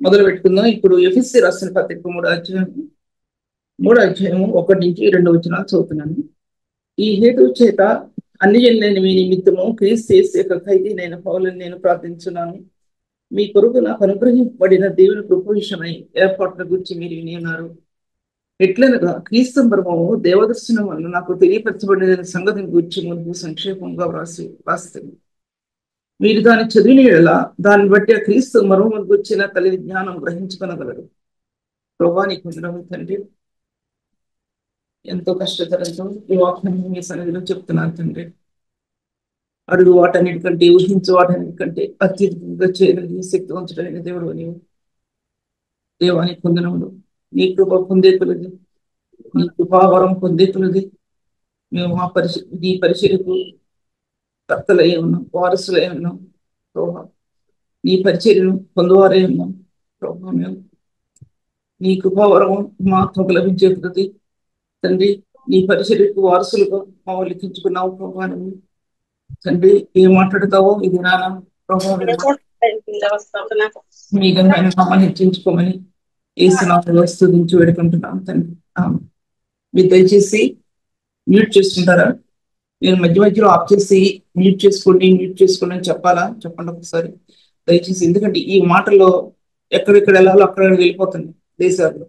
మొదలు పెట్టుకుందాం. ఇప్పుడు ఎఫెసీ రాసిన పత్రిక 3 అధ్యాయము 1-2 వచనాలు చదువుతున్నాను. ఈ హేతువు చేత అన్ని జనులైన మీ నిమిత్తము క్రీస్తు యేసు యొక్క ఖైదీనైన పౌలుని నేను ప్రార్థించున్నాను. మీ కొరకు నాకు అనుగ్రహింపబడిన దేవుని కృప విషయమై ఏర్పాట్ల గురించి మీరు విని ఉన్నారు. ఎట్లనగా క్రీస్తు మర్మము దేవదర్శనం వల్ల నాకు తెలియపరచబడిన సంగతిని గురించి ముందు సంక్షేపంగా వ్రాస్తుంది. మీరు దాన్ని చదివిన యెడల దాన్ని బట్టి ఆ క్రీస్తు మర్మమును గుర్చిన తల్లి జ్ఞానం గ్రహించుకొనగలరు. ప్రభువా నీకు వందనములు తండ్రి. ఎంతో కష్టతరంతో ఈ వాక్యం మీ సన్నిధిలో చెప్తున్నాను తండ్రి. అడుగు వాటన్నిటికంటే, ఊహించు వాటన్నిటికంటే అత్యధికంగా చేయగలిగే శక్తివంతుడైన దేవుడు నీవు. దేవానికి వందనములు. నీ కృప పొందే కొలది, నీ కృపావరం పొందే కొలది మేము నీ పరిచర్యకు కర్తలై ఉన్నాం, వారసులై ఉన్నాం. ప్రభా నీ పరిచర్యను పొందువారై ఉన్నాం. ప్రభా మేము నీ కృపావరము మాకు లభించే ప్రతి తండ్రి నీ పరిచర్యకు వారసులుగా మమ్మల్ని లిఖించుకున్నావు. ప్రభా తండ్రి ఏం మాట్లాడతావో ఇది నాన్న ప్రభావం మీ గంగాన్ని మమ్మల్ని హెచ్చించుకోమని ఏసునామములో స్తుతించి వేడుకుంటున్నాం తండ్రి. మీరు దయచేసి మ్యూట్ చేసుకుంటారా? నేను మధ్య మధ్యలో ఆఫ్ చేసి మ్యూట్ చేసుకోండి అని చెప్పాలా? చెప్పండి ఒకసారి దయచేసి. ఎందుకంటే ఈ మాటల్లో ఎక్కడెక్కడ వెళ్ళాలో అక్కడ వెళ్ళిపోతుంది దేశాల్లో.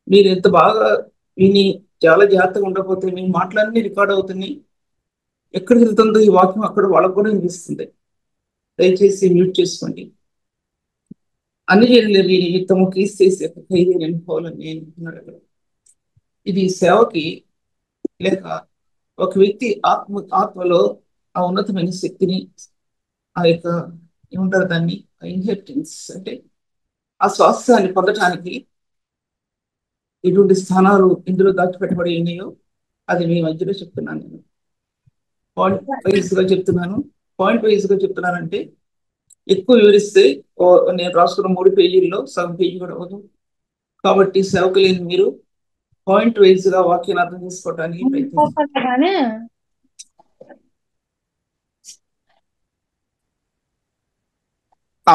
మీరు ఎంత బాగా విని చాలా జాగ్రత్తగా ఉండకపోతే మీ మాటలన్నీ రికార్డ్ అవుతున్నాయి. ఎక్కడికి వెళ్తుందో ఈ వాక్యం అక్కడ వాళ్ళకు కూడా వినిపిస్తుంది. దయచేసి మ్యూట్ చేసుకోండి. అన్ని జనుల నిమిత్తము క్రీస్తు యేసు యొక్క ఖైదీనైన పౌలుని నేను అంటున్నాడు. ఇది సేవకి లేక ఒక వ్యక్తి ఆత్మలో ఆ ఉన్నతమైన శక్తిని, ఆ యొక్క ఏమంటారు దాన్ని, ఇన్హెరిటెన్స్ అంటే ఆ స్వాస్థ్యాన్ని పొందటానికి ఎటువంటి స్థానాలు ఇందులో దాచిపెట్టబడి ఉన్నాయో అది మీ మధ్యలో చెప్తున్నాను. నేను పాయింట్ వైజ్ గా చెప్తున్నానంటే ఎక్కువ వివరిస్తే నేను రాసుకున్న 3 పేజీల్లో సగం పేజీ కూడా అవ్వదు. కాబట్టి సేవకు లేని మీరు పాయింట్ వైజ్ గా వాక్యాన్ని అర్థం చేసుకోవడానికి ప్రయత్నించండి.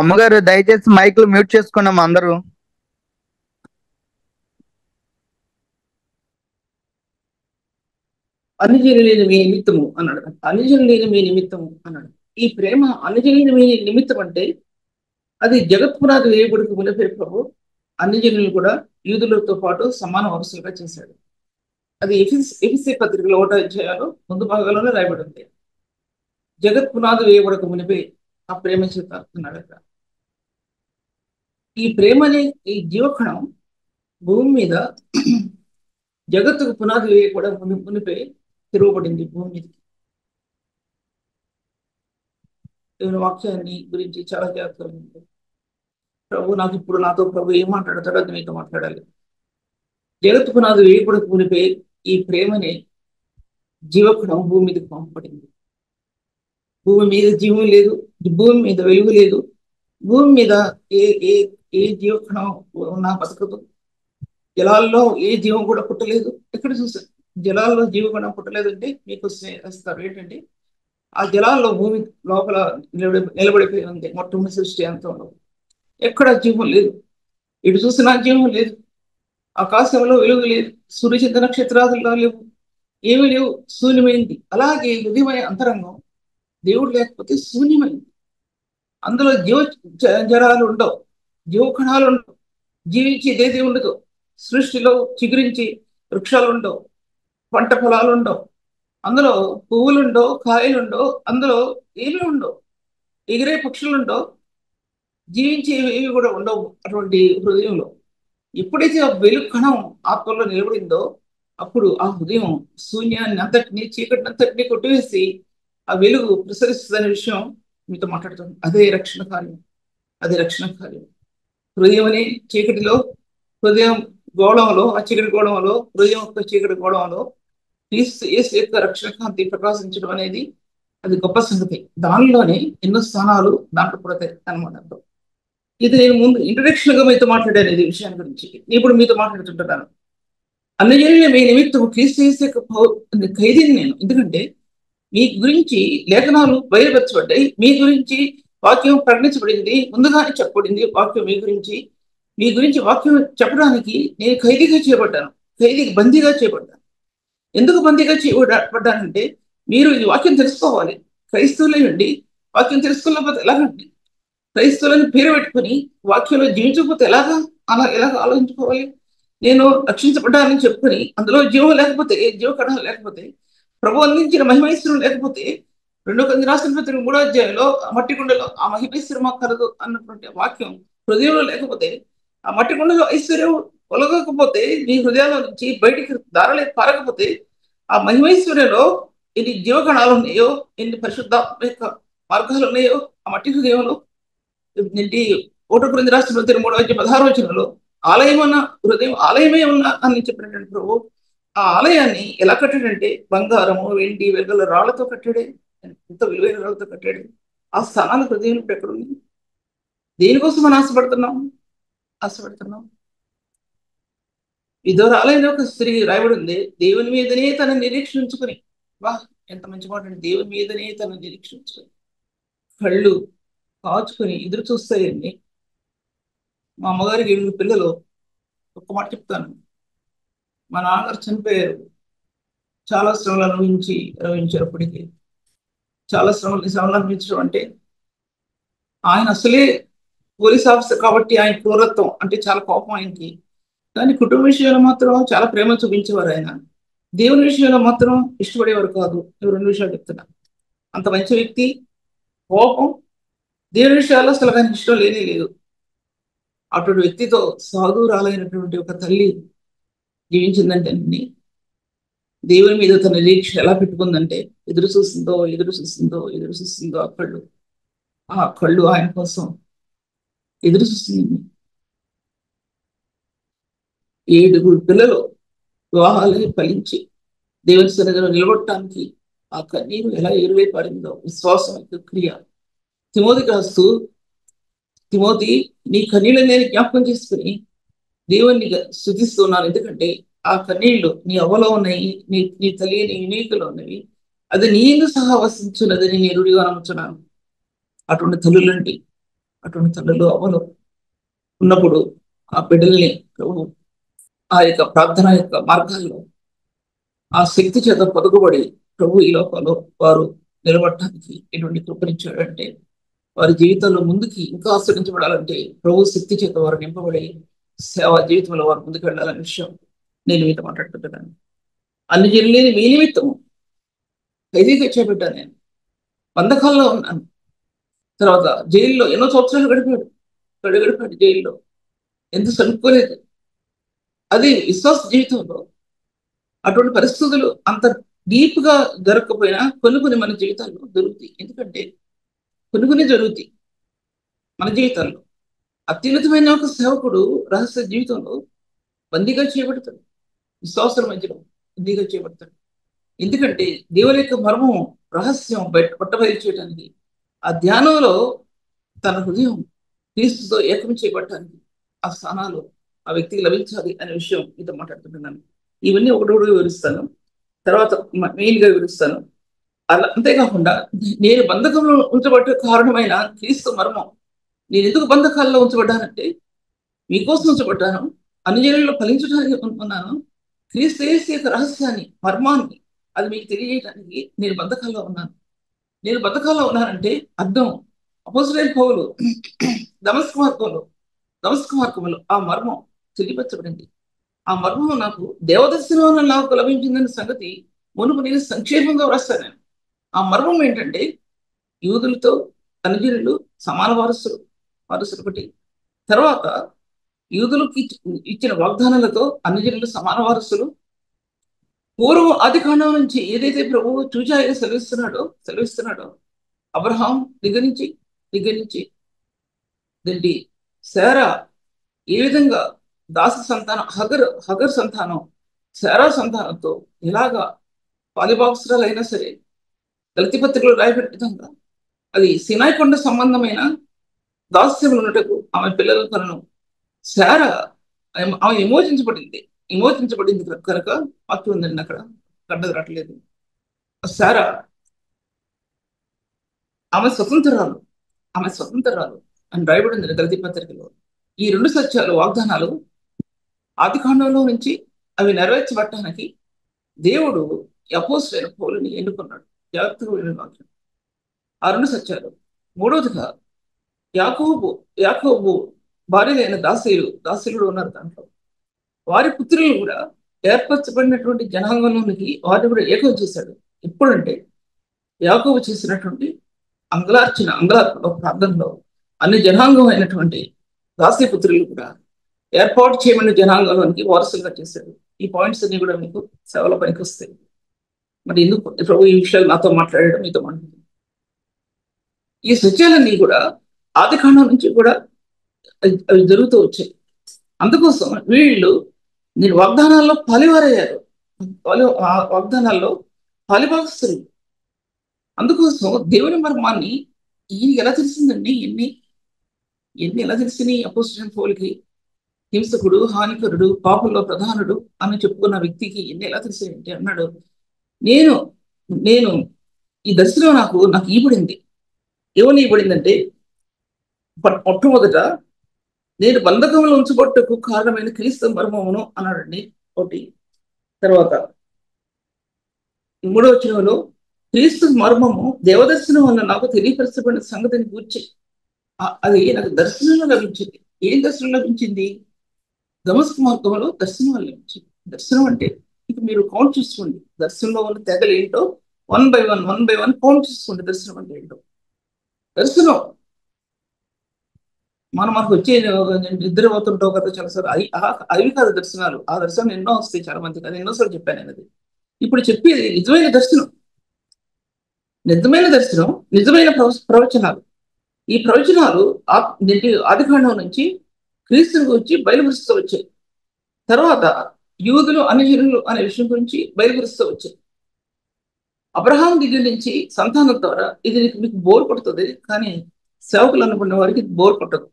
అమ్మగారు దయచేసి మైక్లు మ్యూట్ చేసుకున్నాం అందరూ. అనుజనులేని మీ నిమిత్తము అన్నాడు. అనుజనులేని మీ నిమిత్తము అన్నాడు. ఈ ప్రేమ అనుజనులేని మీ నిమిత్తం అంటే అది జగత్పునాది వేయబడికి మునిపే ప్రభు అన్ని జనులు కూడా యూదులతో పాటు సమాన వరుసలుగా చేశాడు. అది ఎఫెసీ పత్రికలో 1వ అధ్యాయంలో ముందు భాగంలోనే రాయబడి ఉంది. జగత్ పునాది వేయబడక మునిపే ఆ ప్రేమ చేత అన్నాడు. ఈ ప్రేమని, ఈ జీవకణం భూమి మీద జగత్తుకు పునాది వేయకూడ మునిపే తిరగబడింది భూమి మీదకి. దేవుని వాక్యాన్ని గురించి చాలా జాగ్రత్తగా ఉంది. ప్రభు నాకు ఇప్పుడు నాతో ప్రభు ఏం మాట్లాడతాడో అది మీతో మాట్లాడాలి. జగత్తు పునాది వేయకూడక మునిపే ఈ ప్రేమని జీవకణం భూమి మీదకి పంపబడింది. భూమి మీద జీవం లేదు, భూమి మీద వెలుగు లేదు, భూమి మీద ఏ ఏ ఏ జీవకణం ఉన్నా బతకదు. జలాల్లో ఏ జీవం కూడా పుట్టలేదు. ఎక్కడ చూసారు జలాల్లో జీవకణం పుట్టలేదంటే మీకు వస్తారు ఏంటంటే ఆ జలాల్లో భూమి లోపల నిలబడిపోయి ఉంది మొట్టమొదటి సృష్టి అంతంలో. ఎక్కడ జీవం లేదు, ఇటు చూసినా జీవం లేదు, ఆకాశంలో వెలుగు లేదు, సూర్యచంద్ర నక్షత్రాదుల్లో లేవు, ఏమీ లేవు, శూన్యమైంది. అలాగే హృదయమైన అంతరంగం దేవుడు లేకపోతే శూన్యమైంది. అందులో జరాలు ఉండవు, జీవకణాలు ఉండవు, జీవించేదేది ఉండదు. సృష్టిలో చిగురించి వృక్షాలు ఉండవు, పంట పొలాలు ఉండవు, అందులో పువ్వులు ఉండవు, కాయలు ఉండవు, అందులో ఏమీ ఉండవు, ఎగిరే పక్షులు ఉండవు, జీవించేవి కూడా ఉండవు. అటువంటి హృదయంలో ఎప్పుడైతే ఆ వెలుగు కణం ఆత్మలో నిలబడిందో అప్పుడు ఆ హృదయం శూన్యాన్ని అంతటినీ, చీకటిని అంతటినీ కొట్టివేసి ఆ వెలుగు ప్రసరిస్తుందనే విషయం మీతో మాట్లాడుతుంది. అదే రక్షణ కార్యం, అదే రక్షణ కార్యం. హృదయం అనే చీకటిలో, హృదయం గోళంలో, ఆ చీకటి గోళంలో, హృదయం యొక్క చీకటి గోళంలో యేసు యొక్క రక్షణ కాంతి ప్రకాశించడం అనేది అది గొప్ప సంగతి. దానిలోనే ఎన్నో స్థానాలు దాంట్లో పుడతాయి అనమాట. ఇది నేను ముందు ఇంట్రడక్షన్ గా మీతో మాట్లాడాను ఈ విషయాన్ని గురించి. ఇప్పుడు మీతో మాట్లాడుతుంటున్నాను. అన్ని జనుల మీ నిమిత్తం క్రీస్తు యేసు యొక్క ఖైదీని నేను. ఎందుకంటే మీ గురించి లేఖనాలు బయలుపరచబడ్డాయి, మీ గురించి వాక్యం ప్రకటించబడింది, ముందుగానే చెప్పబడింది. వాక్యం మీ గురించి వాక్యం చెప్పడానికి నేను ఖైదీగా చేయబడ్డాను, బందీగా చేయబడ్డాను. ఎందుకు బందీగా చేయబడ్డానంటే మీరు ఈ వాక్యం తెలుసుకోవాలి. క్రైస్తవులై ఉండి వాక్యం తెలుసుకోలేకపోతే ఎలాగండి? క్రైస్తవులని పేరు పెట్టుకుని వాక్యంలో జీవించకపోతే ఎలాగ ఆలోచించుకోవాలి? నేను రక్షించబడ్డానని చెప్పుకొని అందులో జీవం లేకపోతే, జీవకణాలు లేకపోతే, ప్రభు అందించిన మహిమైశ్వరం లేకపోతే, 2 రాసిన పత్రిక 3వ అధ్యాయంలో ఆ మట్టి కుండలో ఆ మహిమైశ్వరం కలదు అన్నటువంటి వాక్యం హృదయంలో లేకపోతే, ఆ మట్టి కుండలో ఐశ్వర్యం ఒలగకపోతే, మీ హృదయాల నుంచి బయటికి దారలే పారకపోతే, ఆ మహిమైశ్వర్యంలో ఎన్ని జీవకణాలు ఉన్నాయో, ఎన్ని పరిశుద్ధాత్మ యొక్క మార్గాలు ఉన్నాయో ఆ మట్టి హృదయంలో, ఏంటి 1 రాష్ట్ర 3:16 ఆలయమన్న హృదయం ఆలయమే ఉన్నా అని చెప్పినటువంటి ప్రభు ఆ ఆలయాన్ని ఎలా కట్టాడంటే బంగారము, వెండి, వెగల రాళ్లతో కట్టాడే. ఎంత విలువైన రాళ్లతో కట్టాడు. ఆ స్థానాలు హృదయం ఎక్కడుంది? దేనికోసం మనం ఆశపడుతున్నాం? విధవరాలైన ఒక స్త్రీ రాయబడి ఉంది, దేవుని మీదనే తన నిరీక్షించుకుని. వా, ఎంత మంచి మాట అండి! దేవుని మీదనే తన నిరీక్షించుకుని కళ్ళు కాచుకుని ఎదురు చూస్తాయండి. మా అమ్మగారికి 8 పిల్లలు. ఒక్క మాట చెప్తాను, మా నాన్నగారు చనిపోయారు. చాలా శ్రమలు అనుభవించేటప్పటికీ, చాలా శ్రమలు అనుభవించడం అంటే, ఆయన అసలే పోలీస్ ఆఫీసర్ కాబట్టి ఆయన క్రూరత్వం అంటే చాలా కోపం ఆయనకి. కానీ కుటుంబ విషయంలో మాత్రం చాలా ప్రేమ చూపించేవారు ఆయన. దేవుని విషయంలో మాత్రం ఇష్టపడేవారు కాదు. 2 విషయాలు చెప్తున్నా. అంత మంచి వ్యక్తి. కోపం, దేవుని విషయాల్లో అసలు ఆయనకి ఇష్టం లేనే లేదు. అటువంటి వ్యక్తితో సాధురాలైనటువంటి ఒక తల్లి జీవించిందంటే, దేవుని మీద తన నిరీక్షణ ఎలా పెట్టుకుందంటే, ఎదురు చూస్తుందో ఆ కళ్ళు ఆయన కోసం ఎదురు చూస్తుంది. 7 పిల్లలు వివాహాలని ఫలించి దేవుని సన్నిధిలో నిలబడటానికి ఆ కన్నీరు ఎలా ఎరువై పడిందో విశ్వాసం యొక్క క్రియ. తిమోతికి రాస్తూ, తిమోతి, నీ కన్నీళ్ళని నేను జ్ఞాపకం చేసుకుని దేవుణ్ణి స్తుతిస్తున్నాను. ఎందుకంటే ఆ కన్నీళ్లు నీ అవ్వలో ఉన్నాయి, నీ తల్లి నీ వినీకులో ఉన్నవి. అది నీకు సహా వసించున్నదని నేను రుడిగా నమ్ముతున్నాను. అటువంటి తల్లులు అవ్వలు ఉన్నప్పుడు ఆ బిడ్డల్ని ఆ యొక్క ప్రార్థన యొక్క మార్గాల్లో ఆ శక్తి చేత పొదుగుబడి ప్రభు ఈ లోకంలో వారు నిలబడటానికి ఎటువంటి కృపనిచ్చాడంటే, వారి జీవితంలో ముందుకి ఇంకా ఆశ్రయించబడాలంటే ప్రభు శక్తి చేత వారు నింపబడి సేవా జీవితంలో వారు ముందుకు వెళ్ళాలనే విషయం నేను మీతో మాట్లాడుతుంటున్నాను. అన్ని జనులేని మీ నిమిత్తము ఖైదీగా చేపట్టాను. నేను బంధకాల్లో ఉన్నాను. తర్వాత జైల్లో ఎన్నో సంవత్సరాలు గడిపాడు జైల్లో. ఎంత చదువుకోలేదు. అది విశ్వాస జీవితంలో అటువంటి పరిస్థితులు అంత డీప్ గా జరగకపోయినా కొన్ని మన జీవితాల్లో దొరుకుతాయి. ఎందుకంటే కొన్ని జరుగుతాయి మన జీవితాల్లో. అత్యున్నతమైన ఒక సేవకుడు రహస్య జీవితంలో బందీగా చేయబడతాడు. విశ్వాసాల మధ్యలో బందీగా చేయబడతాడు. ఎందుకంటే దేవుని యొక్క మర్మం, రహస్యం బట్టబయలు చేయడానికి, ఆ ధ్యానంలో తన హృదయం క్రీస్తుతో ఏకం చేయబడటానికి ఆ స్థానాలు ఆ వ్యక్తికి లభించాలి అనే విషయం మీతో మాట్లాడుతుంటున్నాను. ఇవన్నీ ఒకటి వివరిస్తాను, తర్వాత మెయిన్ గా వివరిస్తాను. అలా అంతేకాకుండా నేను బంధకంలో ఉంచబట్టే కారణమైన క్రీస్తు మర్మం. నేను ఎందుకు బంధకాల్లో ఉంచబడ్డానంటే మీకోసం ఉంచబడ్డాను. అన్ని జనుల్లో ఫలించడానికి ఉన్నాను. క్రీస్తు యేసు యొక్క రహస్యాన్ని, మర్మాన్ని అది మీకు తెలియజేయడానికి నేను బంధకాల్లో ఉన్నాను. నేను బంధకాల్లో ఉన్నానంటే అర్థం, అపోస్తలుడైన పౌలు దమస్కు మార్గంలో ఆ మర్మం తెలియపరచబడింది. ఆ మర్మం నాకు దేవదర్శనం నాకు లభించిందనే సంగతి మునుపు నేను సంక్షేపంగా వ్రాస్తాను. ఆ మర్మం ఏంటంటే యూదులతో అనుజనులు సమాన వారసులు ఒకటి. తర్వాత యూదులకు ఇచ్చిన వాగ్దానాలతో అనుజనులు సమాన వారసులు. పూర్వం ఆది కాండం నుంచి ఏదైతే ప్రభువు చూచాయిగా సెలవిస్తున్నాడో అబ్రహాం దగ్గర నుంచి దండి శారా ఏ విధంగా దాస సంతానం హగర్ సంతానం శారా సంతానంతో ఇలాగా పాలిభాగస్తురాలు అయినా సరే గలతీ పత్రికలో రాయబడిన విధంగా అది సినాయి కొండ సంబంధమైన దాస్యంలో ఉన్నటకు ఆమె పిల్లల తనను శారా ఆమె విమోచించబడింది కనుక వాక్యం ఉందండి అక్కడ కడ్డది రావట్లేదు. శారా ఆమె స్వతంత్రాలు, ఆమె స్వతంత్రాలు అని రాయబడింది గలతీ పత్రికలో. ఈ రెండు సత్యాలు, వాగ్దానాలు ఆది కాండంలో నుంచి అవి నెరవేర్చబడటానికి దేవుడు అపోస్తలుడైన పౌలుని ఎన్నుకున్నాడు. జాగ్రత్తగా వినండి వాక్యం. ఆ రెండు సత్యాలు. మూడవదిగా యాకోబు యాకోబు భార్యలైన దాసీలు ఉన్నారు దాంట్లో. వారి పుత్రులు కూడా ఏర్పరచబడినటువంటి జనాంగంలోనికి వారిని కూడా ఏకం చేశాడు. ఎప్పుడంటే యాకోబు చేసినటువంటి అంగలార్పులో ప్రార్థనలో అన్ని జనాంగం అయినటువంటి దాసీపుత్రులు కూడా ఏర్పాటు చేయమని జనాంగంలోనికి వారసులుగా చేశాడు. ఈ పాయింట్స్ అన్ని కూడా మీకు సేవల పనికి వస్తాయి. మరి ఎందుకు ప్రభు ఈ విషయాలు నాతో మాట్లాడడం, మీతో మాట్లాడడం? ఈ సత్యాలన్నీ కూడా ఆది కాండం నుంచి కూడా అవి జరుగుతూ వచ్చాయి. అందుకోసం వీళ్ళు నేను వాగ్దానాల్లో పాలివారయ్యారు, వాగ్దానాల్లో పాలిభాగస్తులు. అందుకోసం దేవుని మర్మాన్ని ఈయనకి ఎలా తెలిసిందండి? ఎన్ని ఎలా తెలిసినాయి అపోస్తలుడైన పౌలుకి? హింసకుడు, హానికరుడు, పాపుల్లో ప్రధానుడు అని చెప్పుకున్న వ్యక్తికి ఎన్ని ఎలా తెలిసాయంటే అన్నాడు, నేను నేను ఈ దర్శనం నాకు ఇవ్వబడింది. ఏమని ఇవ్వబడిందంటే, మొట్టమొదట నేను బంధకంలో ఉంచబట్టుకు కారణమైన క్రీస్తు మర్మమును అన్నాడండి ఒకటి. తర్వాత మూడవ వచనంలో క్రీస్తు మర్మము దేవదర్శనం వల్ల నాకు తెలియపరచబడిన సంగతిని గూర్చి అది నాకు దర్శనంలో లభించింది. ఏం దర్శనం లభించింది? దమస్కు మార్గంలో దర్శనం లభించింది. దర్శనం అంటే ఇక మీరు కౌంట్ చేసుకోండి, దర్శనంలో ఉన్న తెగలు ఏంటో వన్ బై వన్ కౌంట్ చేసుకోండి. దర్శనం అంటే ఏంటో. దర్శనం మనకు వచ్చే నిద్ర పోతుంటావు కదా చాలాసార్లు, అవి కాదు దర్శనాలు. ఆ దర్శనం ఎన్నో వస్తాయి చాలా మందికి, అది ఎన్నోసార్లు చెప్పాను నేను. అది ఇప్పుడు చెప్పేది నిజమైన దర్శనం. నిజమైన ప్రవచనాలు. ఈ ప్రవచనాలు ఆది కాండం నుంచి క్రీస్తుని గురించి బయలుపరుస్తూ వచ్చాయి. తర్వాత యూదులు, అన్యజనులు అనే విషయం గురించి బయలుపరుస్తూ వచ్చాయి. అబ్రహాం దగ్గర నుంచి సంతానం ద్వారా ఇది మీకు బోర్ కొడుతుంది, కానీ సేవకులు అనుకున్న వారికి ఇది బోర్ కొట్టదు.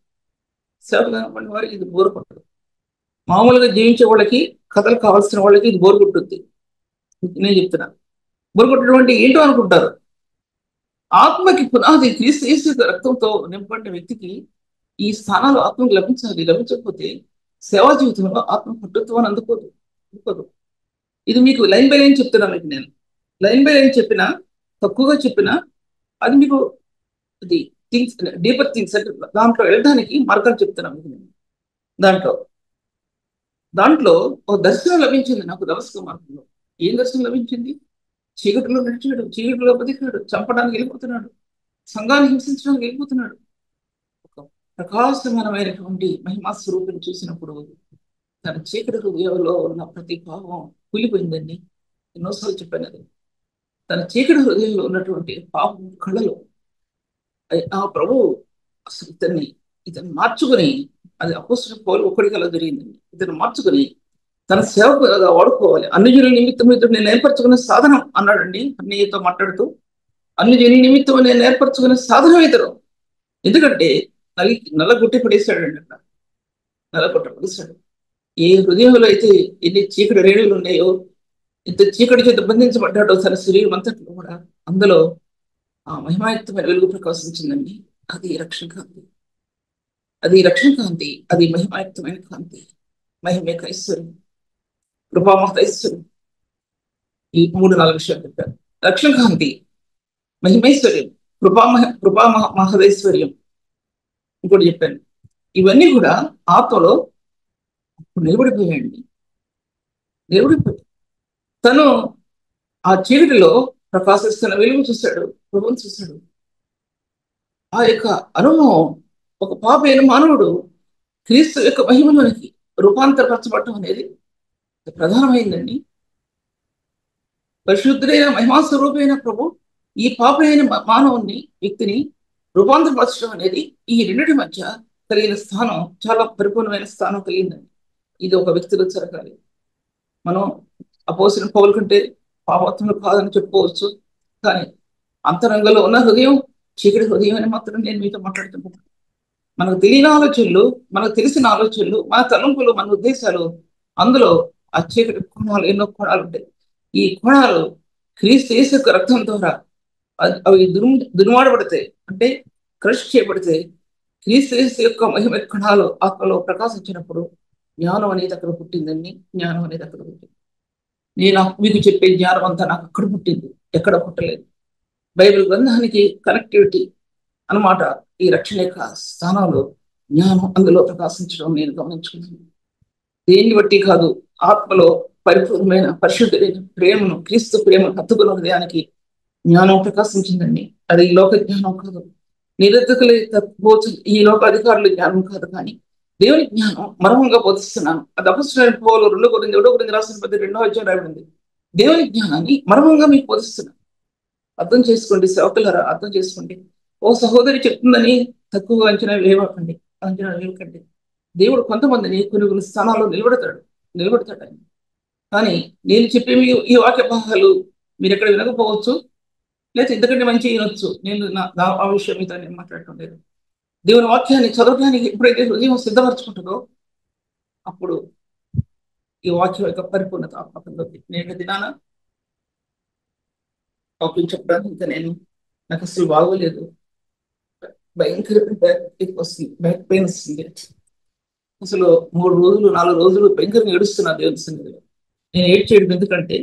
మామూలుగా జీవించే వాళ్ళకి, కథలు కావాల్సిన వాళ్ళకి ఇది బోర్ కొట్టుద్ది. నేను చెప్తున్నా, బోర్ కొట్టడం అంటే ఏంటో అనుకుంటారు. ఆత్మకి పునాది క్రీస్తు యేసు రక్తంతో నింపబడిన వ్యక్తికి ఈ స్థానాలు ఆత్మకు లభించాలి. లభించకపోతే సేవా జీవితంలో ఆత్మ పట్టుత్వాన్ని అందుకోదు. ఇది మీకు లైన్ బై లైన్ చెప్తున్నాను. మీకు నేను లైన్ బై లైన్ చెప్పినా, తక్కువగా చెప్పినా, అది మీకు ఇది థింగ్స్, డీపర్ థింగ్స్ అంటే దాంట్లో వెళ్ళడానికి మార్గాలు చెప్తున్నాను మీకు నేను. దాంట్లో ఒక దర్శనం లభించింది నాకు దమస్కు మార్గంలో. ఏం దర్శనం లభించింది? చీకటిలో నడిచాడు, చీకటిలో బతికాడు, చంపడానికి వెళ్ళిపోతున్నాడు, సంఘాన్ని హింసించడానికి వెళ్ళిపోతున్నాడు. ఒక ప్రకాశమానమైనటువంటి మహిమా స్వరూపిని చూసినప్పుడు తన చీకటి హృదయంలో ఉన్న ప్రతి భావం కూలిపోయిందండి. ఎన్నోసార్లు చెప్పాను అది. తన చీకటి హృదయంలో ఉన్నటువంటి పాపం కళలో ఆ ప్రభు అసలు ఇతన్ని మార్చుకుని, అది అపోస్తలుడైన పౌలు ఒక్కడికి అలా జరిగిందండి. ఇతను మార్చుకుని తన సేవకు వాడుకోవాలి. అన్ని జనుల నిమిత్తం ఇతడు నేను ఏర్పరచుకునే సాధనం అన్నాడండి. అన్నయ్యతో మాట్లాడుతూ, అన్ని జనుల నిమిత్తం నేను ఏర్పరచుకునే సాధనం ఇతరు. ఎందుకంటే నల్లగొట్టి పడేశాడండి. అక్కడ నల్లగొట్ట పడేశాడు. ఏ హృదయంలో అయితే ఎన్ని చీకటి రేణువులు ఉన్నాయో, ఇంత చీకటి చేత బంధించబడ్డాడో తన శరీరం అంతట్లో కూడా, అందులో ఆ మహిమాయుక్తమైన వెలుగు ప్రకాశించిందండి. అది రక్షణ కాంతి, అది మహిమాయుక్తమైన కాంతి, మహిమేక ఐశ్వర్యం, కృపామహత ఐశ్వర్యం. ఈ 3-4 విషయాలు చెప్పారు. రక్షణ కాంతి, మహిమైశ్వర్యం, మహదైశ్వర్యం, ఇంకోటి చెప్పాను. ఇవన్నీ కూడా ఆత్మలో నిలబడిపోయాయండి. తను ఆ చీకటిలో ప్రకాశిస్తున్న వెలుగు చూశాడు, ప్రభువును చూశాడు. ఆ యొక్క అనుభవం, ఒక పాపైన మానవుడు క్రీస్తు యొక్క మహిమలోనికి రూపాంతరపరచబడటం అనేది ప్రధానమైందండి. పరిశుద్ధుడైన మహిమాస్వరూపైన ప్రభు ఈ పాపైన వ్యక్తిని రూపాంతరపరచడం అనేది ఈ రెండింటి మధ్య కలిగిన స్థానం చాలా పరిపూర్ణమైన స్థానం కలిగిందండి. ఇది ఒక వ్యక్తిలో జరగాలి. మనం అపోస్తలుడైన పౌలు కంటే పాపాత్ములు కాదని చెప్పుకోవచ్చు, కానీ అంతరంగంలో ఉన్న హృదయం చీకటి హృదయం అని మాత్రం నేను మీతో మాట్లాడుతున్నాను. మనకు తెలియని ఆలోచనలు, మనకు తెలిసిన ఆలోచనలు, మన తలంపులు, మన ఉద్దేశాలు, అందులో ఆ చీకటి కోణాలు, ఎన్నో కోణాలు ఉంటాయి. ఈ కోణాలు క్రీస్తు యేసు రక్తం ద్వారా అవి దుర్మాడబడతాయి. అంటే క్రష్ చేయబడితే క్రీస్తు యొక్క మహిమ కణాలు ఆత్మలో ప్రకాశించినప్పుడు జ్ఞానం అనేది అక్కడ పుట్టిందండి. జ్ఞానం అనేది అక్కడ పుట్టింది. నేను మీకు చెప్పే జ్ఞానం అంతా నాకు అక్కడ పుట్టింది, ఎక్కడ పుట్టలేదు. బైబిల్ గ్రంథానికి కనెక్టివిటీ అన్నమాట. ఈ రక్షణ యొక్క స్థానంలో జ్ఞానం అందులో ప్రకాశించడం నేను గమనించుకున్నాను. దేన్ని బట్టి కాదు, ఆత్మలో పరిపూర్ణమైన పరిశుద్ధమైన ప్రేమను, క్రీస్తు ప్రేమను హత్తుకున్న హృదయానికి జ్ఞానం ప్రకాశించిందండి. అది ఈ లోక జ్ఞానం కాదు, నిరర్ధకులే తప్పిపోవచ్చు, ఈ లోక అధికారుల జ్ఞానం కాదు, కానీ దేవుని జ్ఞానం మర్మంగా బోధిస్తున్నాను. అది అపొస్తలుడైన పౌలు 2 కొరింథీయులకు రాసిన 2వ అధ్యాయం రాయబడింది. దేవుని జ్ఞానాన్ని మర్మంగా మీకు బోధిస్తున్నాను. అర్థం చేసుకోండి సేవకులారా, అర్థం చేసుకోండి. ఓ సహోదరి చెప్తుందని తక్కువగా అంచనా వేయకండి. దేవుడు కొంతమందిని కొన్ని స్థానాల్లో నిలబెడతాడు ఆయన. కానీ నేను చెప్పే ఈ వాక్య భాగాలు మీరు ఎక్కడ వినకపోవచ్చు, లేదా ఇంతకంటే మంచి వినొచ్చు. నేను ఆ విషయం మీతో నేను మాట్లాడటం లేదు. దేవుని వాక్యాన్ని చదవడానికి ఎప్పుడైతే హృదయం సిద్ధపరచుకుంటుందో అప్పుడు ఈ వాక్యం యొక్క పరిపూర్ణత ఆత్మకంలోకి. నేను దినాన వాక్యం చెప్పడానికి ఇంకా నాకు అసలు బాగోలేదు. భయంకరమైన బ్యాక్ పెయిన్ వస్తుంది. అసలు 3 రోజులు 4 రోజులు భయంకరంగా ఏడుస్తున్నా దేవుని సన్నిధిలో. నేను ఏడ్చేయడం ఎందుకంటే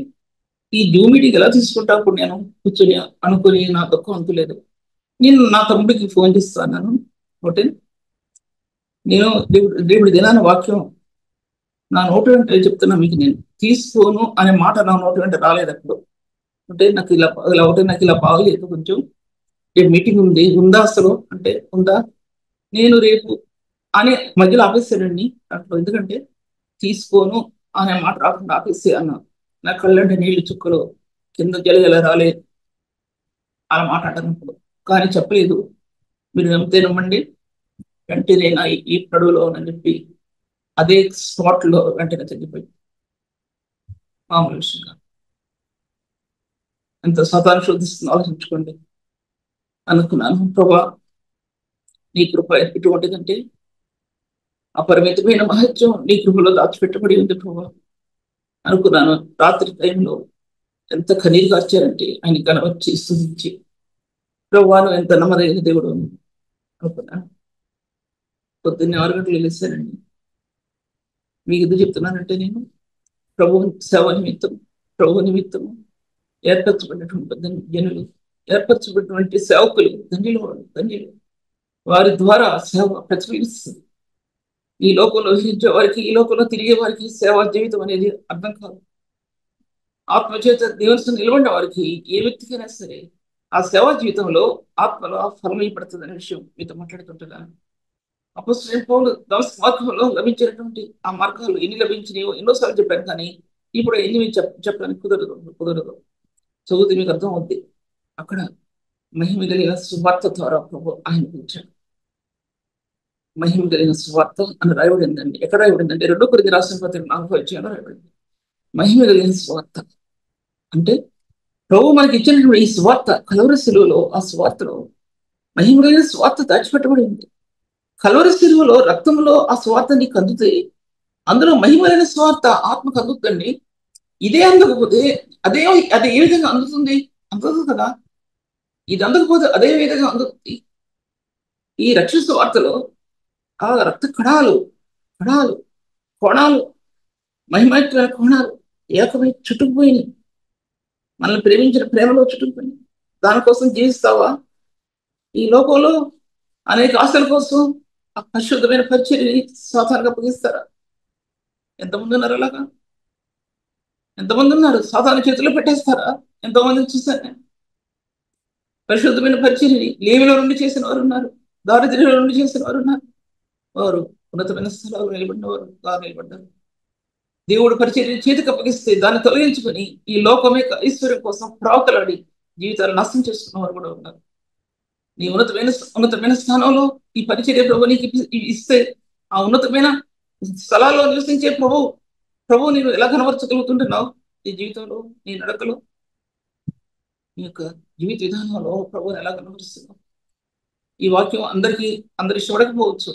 ఈ డ్యూమిటీకి ఎలా తీసుకుంటా అప్పుడు నేను కూర్చొని అనుకుని నా దుఃఖం అంతులేదు. నేను నా తమ్ముడికి ఫోన్ చేస్తాను. ఒకటే నేను దేవుడి దినాన వాక్యం నా నోటి వెంట చెప్తున్నా మీకు, నేను తీసుకోను అనే మాట నా నోటి వెంట రాలేదు అప్పుడు. అంటే నాకు ఇలా బాగలేదు కొంచెం, రేపు మీటింగ్ ఉందా అసలు అంటే ఉందా, నేను రేపు అనే మధ్యలో ఆపేసాడండి అట్లా. ఎందుకంటే తీసుకోను అనే మాట రాకుండా ఆపేసి అన్నా. నా కళ్ళంటే నీళ్లు చుక్కలు కింద జలజల రాలేదు అలా మాట్లాడినప్పుడు. కానీ చెప్పలేదు. మీరు నమ్మితే నమ్మండి, వెంటనే నా ఈ పడవలో అని చెప్పి అదే స్పాట్ లో వెంటనే తగ్గిపోయి మామూలు విషయంగా ఎంత సతాన్ని శోధిస్తుందో ఆలోచించుకోండి. అనుకున్నాను, ప్రభా నీ కృప ఎటువంటిదంటే అపరిమితమైన మహత్యం నీ కృపలో దాచిపెట్టబడి ఉంది ప్రభా అనుకున్నాను. రాత్రి టైంలో ఎంత కన్నీరు కార్చారంటే ఆయన కనవచ్చి స్తుతించి, ప్రభువాను ఎంత నమ్మదగిన దేవుడు అనుకున్నాను. పొద్దున్నే 6 గంటలు లేసానండి. మీకు ఎందుకు చెప్తున్నానంటే నేను ప్రభు సేవ నిమిత్తం, ప్రభు నిమిత్తం ఏర్పరచబడినటువంటి జనులు, ఏర్పరచబడినటువంటి సేవకులు ధన్యులు. వారి ద్వారా సేవ ప్రతిఫలిస్తుంది. ఈ లోకంలో విహరించే వారికి, ఈ లోకంలో తిరిగే వారికి సేవా జీవితం అనేది అర్థం కాదు. ఆత్మచేత దేవుని నిలబడిన వారికి, ఏ వ్యక్తికైనా సరే ఆ సేవా జీవితంలో ఆత్మలో ఆ ఫలం పడుతుంది అనే విషయం మీతో మాట్లాడుతుంటున్నాను. అపొస్తలుడైన పౌలు దమస్కు మార్గంలో లభించినటువంటి ఆ మార్గాలు ఎన్ని లభించినాయో ఎన్నోసార్లు చెప్పాను, కానీ ఇప్పుడు ఎన్ని చెప్పడానికి కుదరదు. చదివితే మీకు అర్థం అవుద్ది. అక్కడ మహిమ కలిగిన సువార్త ద్వారా ప్రభు ఆయన పిలిచాడు. మహిమ కలిగిన సువార్త అని రాయబడిందండి. ఎక్కడ రాయబడిందంటే 2 కొరింథీయులకు రాసిన 4వ అధ్యాయంలో రాయబడింది. మహిమ కలిగిన సువార్త అంటే ప్రభు మనకి ఇచ్చినటువంటి ఈ సువార్త, కలువరి శిలువలో ఆ సువార్తలో మహిమ కలిగిన సువార్త దాచిపెట్టబడి ఉంది. కలువరి శిలువలో రక్తంలో ఆ సువార్త నీకు అందుతాయి. అందులో మహిమైన స్వార్థ ఆత్మకు అందుతుందండి. ఇదే అందకపోతే అదే ఏ విధంగా అందుతుంది? అందదు కదా. ఇది అందకపోతే అదే విధంగా అందుతుంది. ఈ రక్షణ స్వార్థలో ఆ రక్త కోణాలు మహిమైన కోణాలు ఏకమై చుట్టుకుపోయినాయి. మనల్ని ప్రేమించిన ప్రేమలో చుట్టుకుపోయినాయి. దానికోసం జీవిస్తావా? ఈ లోకంలో అనేక ఆశల కోసం ఆ పరిశుద్ధమైన పరిచర్యని సాధారణంగా అప్పగిస్తారా? ఎంతమంది ఉన్నారు అలాగా? ఎంతమంది ఉన్నారు? సాధారణ చేతిలో పెట్టేస్తారా? ఎంతోమందిని చూశాను నేను. పరిశుద్ధమైన పరిచర్యని లేమిలో నుండి చేసిన వారు ఉన్నారు, దారిద్ర్యంలో నుండి చేసిన వారు ఉన్నారు. వారు ఉన్నతమైన స్థలాలు నిలబడ్డారు. దేవుడు పరిచర్యని చేతికి అప్పగిస్తే దాన్ని తొలగించుకొని ఈ లోకమే ఐశ్వర్యం కోసం ప్రావకలాడి జీవితాలు నాశనం చేసుకున్న వారు కూడా ఉన్నారు. నీ ఉన్నతమైన స్థానంలో ఈ పరిచర్య ప్రభు నీకు ఇస్తే ఆ ఉన్నతమైన స్థలాల్లో నివసించే ప్రభు నేను ఎలా కనబరచగలుగుతుంటున్నావు? నీ జీవితంలో, నీ నడకలో, నీ యొక్క జీవిత విధానంలో ప్రభువుని ఎలా కనబరుస్తున్నావు? ఈ వాక్యం అందరి ఇష్టపడకపోవచ్చు,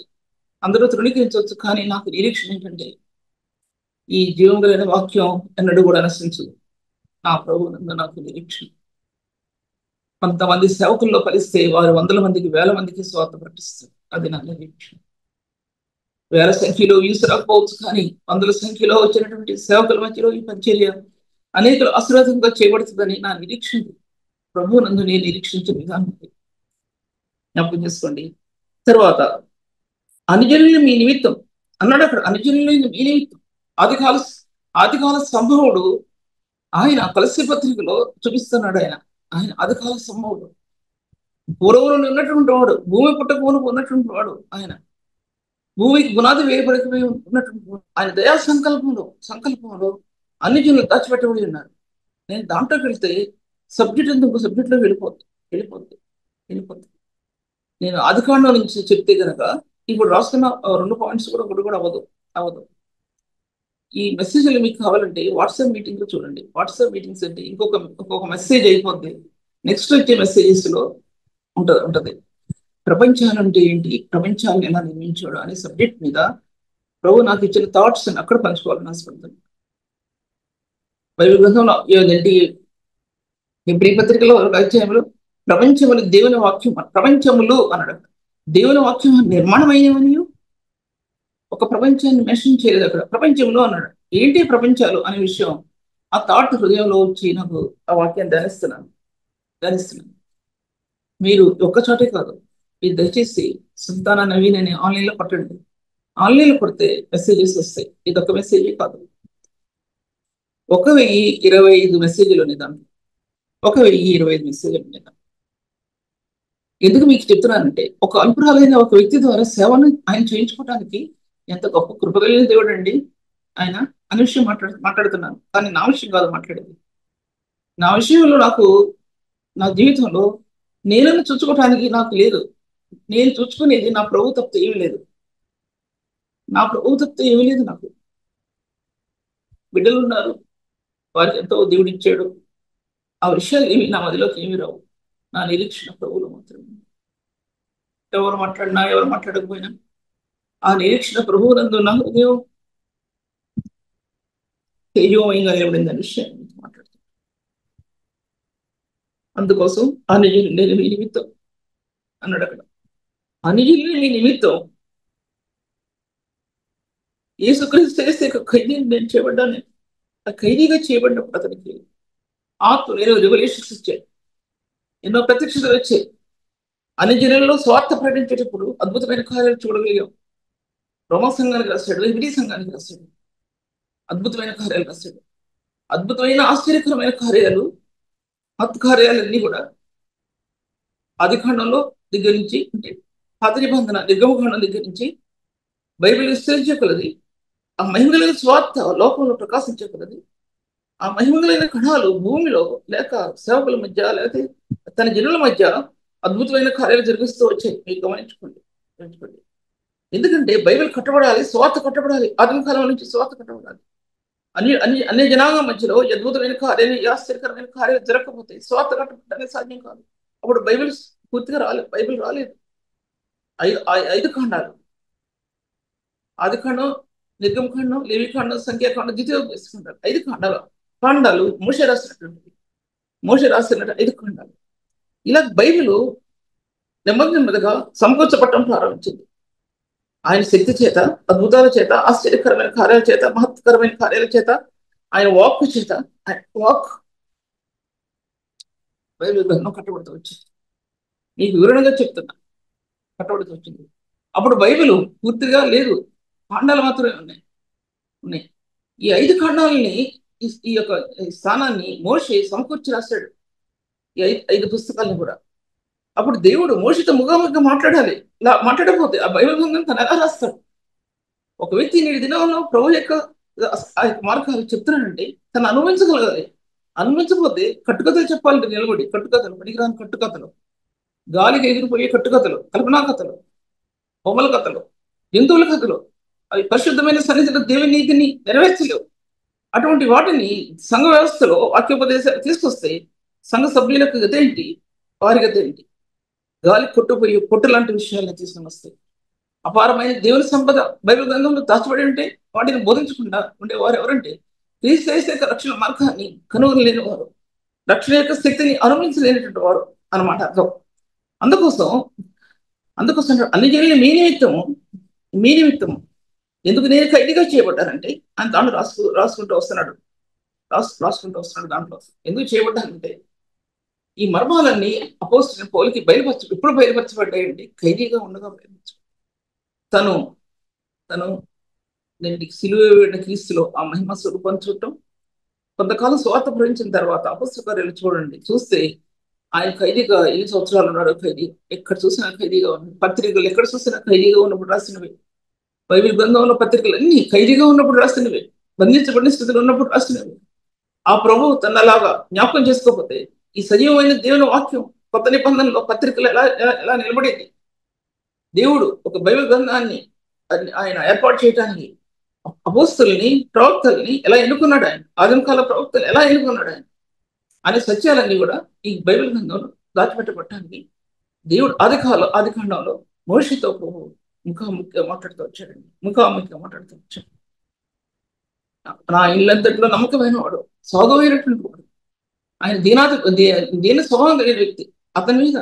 అందరూ తృణీకరించవచ్చు, కానీ నాకు నిరీక్షణ ఏంటంటే ఈ జీవం కలిగిన వాక్యం ఎన్నడూ కూడా నశించదు. నా ప్రభు నందు నాకు నిరీక్షణ. కొంతమంది సేవకుల్లో కలిస్తే వారు వందల మందికి, వేల మందికి స్వార్థ ప్రకటిస్తారు. అది నా నిరీక్షణ. వేల సంఖ్యలో వ్యూస్ రాకపోవచ్చు, కానీ వందల సంఖ్యలో వచ్చినటువంటి సేవకుల మధ్యలో ఈ పరిచర్య అనేక ఆశీర్వాదంగా చేయబడుతుందని నా నిరీక్షణ. ప్రభువు నందు నేను నిరీక్షించిన విధానం జ్ఞాపకం చేసుకోండి. తర్వాత అనుజనులు మీ నిమిత్తం అన్నాడు. అక్కడ అనుజనులు మీ నిమిత్తం ఆదికాల ఆదికాల సంభవుడు ఆయన కలసి పత్రికలో చూపిస్తున్నాడు. ఆయన ఆదికాల సంభవుడు, పూర్వంలో ఉన్నటువంటి వాడు, భూమి పుట్టకమును ఉన్నటువంటి వాడు, ఆయన భూమికి పునాది వేయబడిపోయి ఉన్నటువంటి వాడు. ఆయన దయా సంకల్పంలో అన్ని జనులు దాచిపెట్టబడి ఉన్నారు. నేను దాంట్లోకి వెళ్తే సబ్జెక్ట్ ఎందుకు సబ్జెక్ట్లో వెళ్ళిపోద్ది. నేను ఆదికాండం నుంచి చెప్తే కనుక ఇప్పుడు రాసుకున్న 2 పాయింట్స్ కూడా ఒకటి కూడా అవ్వదు. ఈ మెసేజ్లు మీకు కావాలంటే వాట్సాప్ మీటింగ్ లో చూడండి. వాట్సాప్ మీటింగ్స్ అంటే ఇంకొక మెసేజ్ అయిపోద్ది. నెక్స్ట్ వచ్చే మెసేజెస్ లో ఉంటది. ప్రపంచాలు అంటే ఏంటి, ప్రపంచాలను ఎలా నిర్మించాడు అనే సబ్జెక్ట్ మీద ప్రభు నాకు ఇచ్చిన థాట్స్ అని అక్కడ పంచుకోవాలని ఆశపడుతుంది. బైబిల్ గ్రంథంలో ఏంటి, ఎబ్రీ పత్రికలో అధ్యాయంలో ప్రపంచములు దేవుని వాక్యం, ప్రపంచములు అన్నాడు. దేవుని వాక్యం నిర్మాణమైనవని ఒక ప్రపంచాన్ని మెన్షన్ చేయలేదు అక్కడ. ప్రపంచంలో అన్నాడు. ఏంటి ప్రపంచాలు అనే విషయం ఆ థాట్ హృదయంలో వచ్చి నాకు ఆ వాక్యాన్ని ధ్యానిస్తున్నాను. మీరు ఒక్కచోటే కాదు, మీరు దయచేసి సంతాన నవీన్ అని ఆన్లైన్లో కొట్టండి. ఆన్లైన్లో కొడితే మెసేజెస్ వస్తాయి. ఇది ఒక మెసేజే కాదు, 1025 మెసేజ్లు ఉన్నాయి దాంట్లో. 1025 మెసేజ్లు ఉన్నాయి. ఎందుకు మీకు చెప్తున్నానంటే ఒక అల్పురాలైన ఒక వ్యక్తి ద్వారా సేవను ఆయన చేయించుకోవడానికి ఎంత గొప్ప కృప కలిగిన దేవుడు అండి ఆయన అనే విషయం మాట్లాడుతున్నాను. కానీ నా విషయం కాదు మాట్లాడేది. నా విషయంలో నా జీవితంలో నేను చూసుకోవటానికి నాకు లేదు. నేను చూసుకునేది నా ప్రభు తప్పితే ఏమీ లేదు. నాకు బిడ్డలు ఉన్నారు, వారికి ఎంతో దేవుడు ఇచ్చాడు. ఆ విషయాలు ఏమి నా మదిలోకి ఏమి రావు. నా నిరీక్షణ ప్రభువులో మాత్రమే. ఎవరు మాట్లాడినా ఎవరు మాట్లాడకపోయినా ఆ నిరీక్షణ ప్రభువునందు నా హృదయం తేజోమయంగా నిలబడిందనే విషయాన్ని మాట్లాడుతున్నాను. అందుకోసం అనుజులు నేను మీ నిమిత్తం అన్నాడు అక్కడ. అనుజులు మీ నిమిత్తం యేసుక్రీస్తు చేస్తే ఖైదీని నేను చేయబడ్డాను. ఆ ఖైదీగా చేయబడినప్పుడు అతనికి ఆత్మ నేను రెవల్యూషన్స్ ఇచ్చాను, ఎన్నో ప్రత్యక్షతలు వచ్చాయి. అన్ని జనుల్లో స్వార్థ ప్రకటించేటప్పుడు అద్భుతమైన కార్యాలు చూడగలిగాం. రోమా సంఘానికి రాశాడు, హిబ్రీ సంఘానికి రాశాడు, అద్భుతమైన కార్యాలు రాశాడు. అద్భుతమైన ఆశ్చర్యకరమైన కార్యాలు, కార్యాలన్నీ కూడా ఆదికాండంలో దగ్గర నుంచి, అంటే పాత నిబంధన నిర్గమకాండం దగ్గర నుంచి బైబిల్ విస్తరించే కొలది, ఆ మహిమగలైన స్వార్థ లోకంలో ప్రకాశించే కొలది, ఆ మహిమగలైన కణాలు భూమిలో లేక సేవకుల మధ్య లేకపోతే తన జనుల మధ్య అద్భుతమైన కార్యాలు జరిగిస్తూ వచ్చాయి. మీరు గమనించుకోండి. ఎందుకంటే బైబిల్ కట్టబడాలి, స్వార్థ కట్టబడాలి. ఆదిమ కాలం నుంచి స్వార్థ కట్టబడాలి. అన్ని జనాంగం మధ్యలో అద్భుతమైన కార్యాలు, ఆశ్చర్యకరమైన కార్యాలు జరగకపోతే స్వార్థ కట్టబడడానికి సాధ్యం కాదు. అప్పుడు బైబిల్ పూర్తిగా బైబిల్ రాలేదు. 5 ఖండాలు, ఆదికాండం, నిర్గమకాండం, లేవికాండం, సంఖ్యాకాండం, ద్వితీయోపదేశకాండాలు, 5 ఖండాలు మోషే రాసినటువంటి 5 ఖండాలు. ఇలా బైబిల్ నెమ్మదిగా సమకూర్చబడటం ప్రారంభించింది. ఆయన శక్తి చేత, అద్భుతాల చేత, ఆశ్చర్యకరమైన కార్యాల చేత, మహత్కరమైన కార్యాల చేత, ఆయన వాక్ చేత, బైబిల్ గ్రంథం కట్టబడుతూ వచ్చింది. మీకు వివరణగా చెప్తున్నా, కట్టబడుతూ వచ్చింది. అప్పుడు బైబిల్ పూర్తిగా లేదు, ఖండాలు మాత్రమే ఉన్నాయి. ఈ 5 ఖండాలని, ఈ యొక్క స్థానాన్ని మోషే సమకూర్చి రాశాడు, ఈ 5 పుస్తకాలను కూడా. అప్పుడు దేవుడు మోషేతో ముఖాముఖిగా మాట్లాడాలి. ఇలా మాట్లాడకపోతే ఆ బైబిల్ గ్రంథం తను ఎలా రాస్తాడు? ఒక వ్యక్తి నేటి దినంలో ప్రభు యొక్క మార్గాలు చెప్తున్నాడంటే తను అనుభవించగలగాలి. అనుభవించకపోతే కట్టుకథలు చెప్పాలంటే నిలబడి, పనికిరాని కట్టుకథలు, గాలికి ఎగిరిపోయే కట్టుకథలు, కల్పనా కథలు, బొమ్మల కథలు, జంతువుల కథలు, అవి పరిశుద్ధమైన సన్నిధిలో దేవుని నీతిని నెరవేర్చలేవు. అటువంటి వాటిని సంఘ వ్యవస్థలో వాక్యోపదేశాలు తీసుకొస్తే సంఘ సభ్యులకు గత ఏంటి, వారి గత ఏంటి? గాలి కొట్టుపోయి పొట్టు లాంటి విషయాలను తీసుకుని వస్తాయి. అపారమైన దేవుని సంపద బైబిల్ గ్రంథంలో దాచబడి ఉంటే వాటిని బోధించకుండా ఉండేవారు ఎవరంటే క్రీస్తు రక్షణ మార్గాన్ని కనుగొనలేని వారు, రక్షణ యొక్క శక్తిని అనుభవించలేనటువంటి వారు. అన్నమాట అర్థం. అందుకోసం అందుకోసం అన్ని జనులు మీ నిమిత్తం ఎందుకు నేను ఖైదీగా చేయబడ్డానంటే ఆయన దాంట్లో రాసుకుంటూ వస్తున్నాడు. రాసుకుంటూ వస్తున్నాడు దాంట్లో. ఎందుకు చేయబడ్డానంటే ఈ మర్మాలన్నీ అపోస్తలుడైన పౌలుకి ఎప్పుడు బయలుపరచబడ్డాయండి? ఖైదీగా ఉండగా బయలుపరచబడ్డాయి. తను తను నేను సిలువ వేయబడిన క్రీస్తులో ఆ మహిమ స్వరూపాన్ని చూడటం, కొంతకాలం స్వార్థ ప్రవహించిన తర్వాత అపొస్తలుల కార్యాలు చూడండి, చూస్తే ఆయన ఖైదీగా ఎన్ని సంవత్సరాలు ఉన్నాడు. ఖైదీ ఎక్కడ చూసినా ఖైదీగా ఉన్నాడు. పత్రికలు ఎక్కడ చూసినా ఖైదీగా ఉన్నప్పుడు రాసినవి. బైబిల్ గ్రంథంలో పత్రికలు అన్ని ఖైదీగా ఉన్నప్పుడు రాసినవి, బంధించబడిన స్థితిలో ఉన్నప్పుడు రాసినవి. ఆ ప్రభు తనలాగా జ్ఞాపకం చేసుకోకపోతే ఈ సజీవమైన దేవుని వాక్యం కొత్త నిబంధనలో పత్రికలు ఎలా ఎలా నిలబడేది? దేవుడు ఒక బైబిల్ గ్రంథాన్ని ఆయన ఏర్పాటు చేయడానికి అపోస్తలుని ప్రవక్తల్ని ఎలా ఎన్నుకున్నాడు ఆయన, ఆదిమకాల ప్రవక్తలు ఎలా ఎన్నుకున్నాడు ఆయన అనే సత్యాలన్నీ కూడా ఈ బైబిల్ గ్రంథంలో దాచిపెట్టబట్టడానికి దేవుడు ఆదికాండంలో మోషేతో ప్రభు ముఖాముఖిగా మాట్లాడుతూ వచ్చాడండి. ముఖాముఖిగా మాట్లాడుతూ వచ్చాడు. నా ఇల్లంతట్లో నమ్మకమైన వాడు, సాధువైనటువంటి వాడు, ఆయన దీన స్వభావం కలిగిన వ్యక్తి. అతని మీద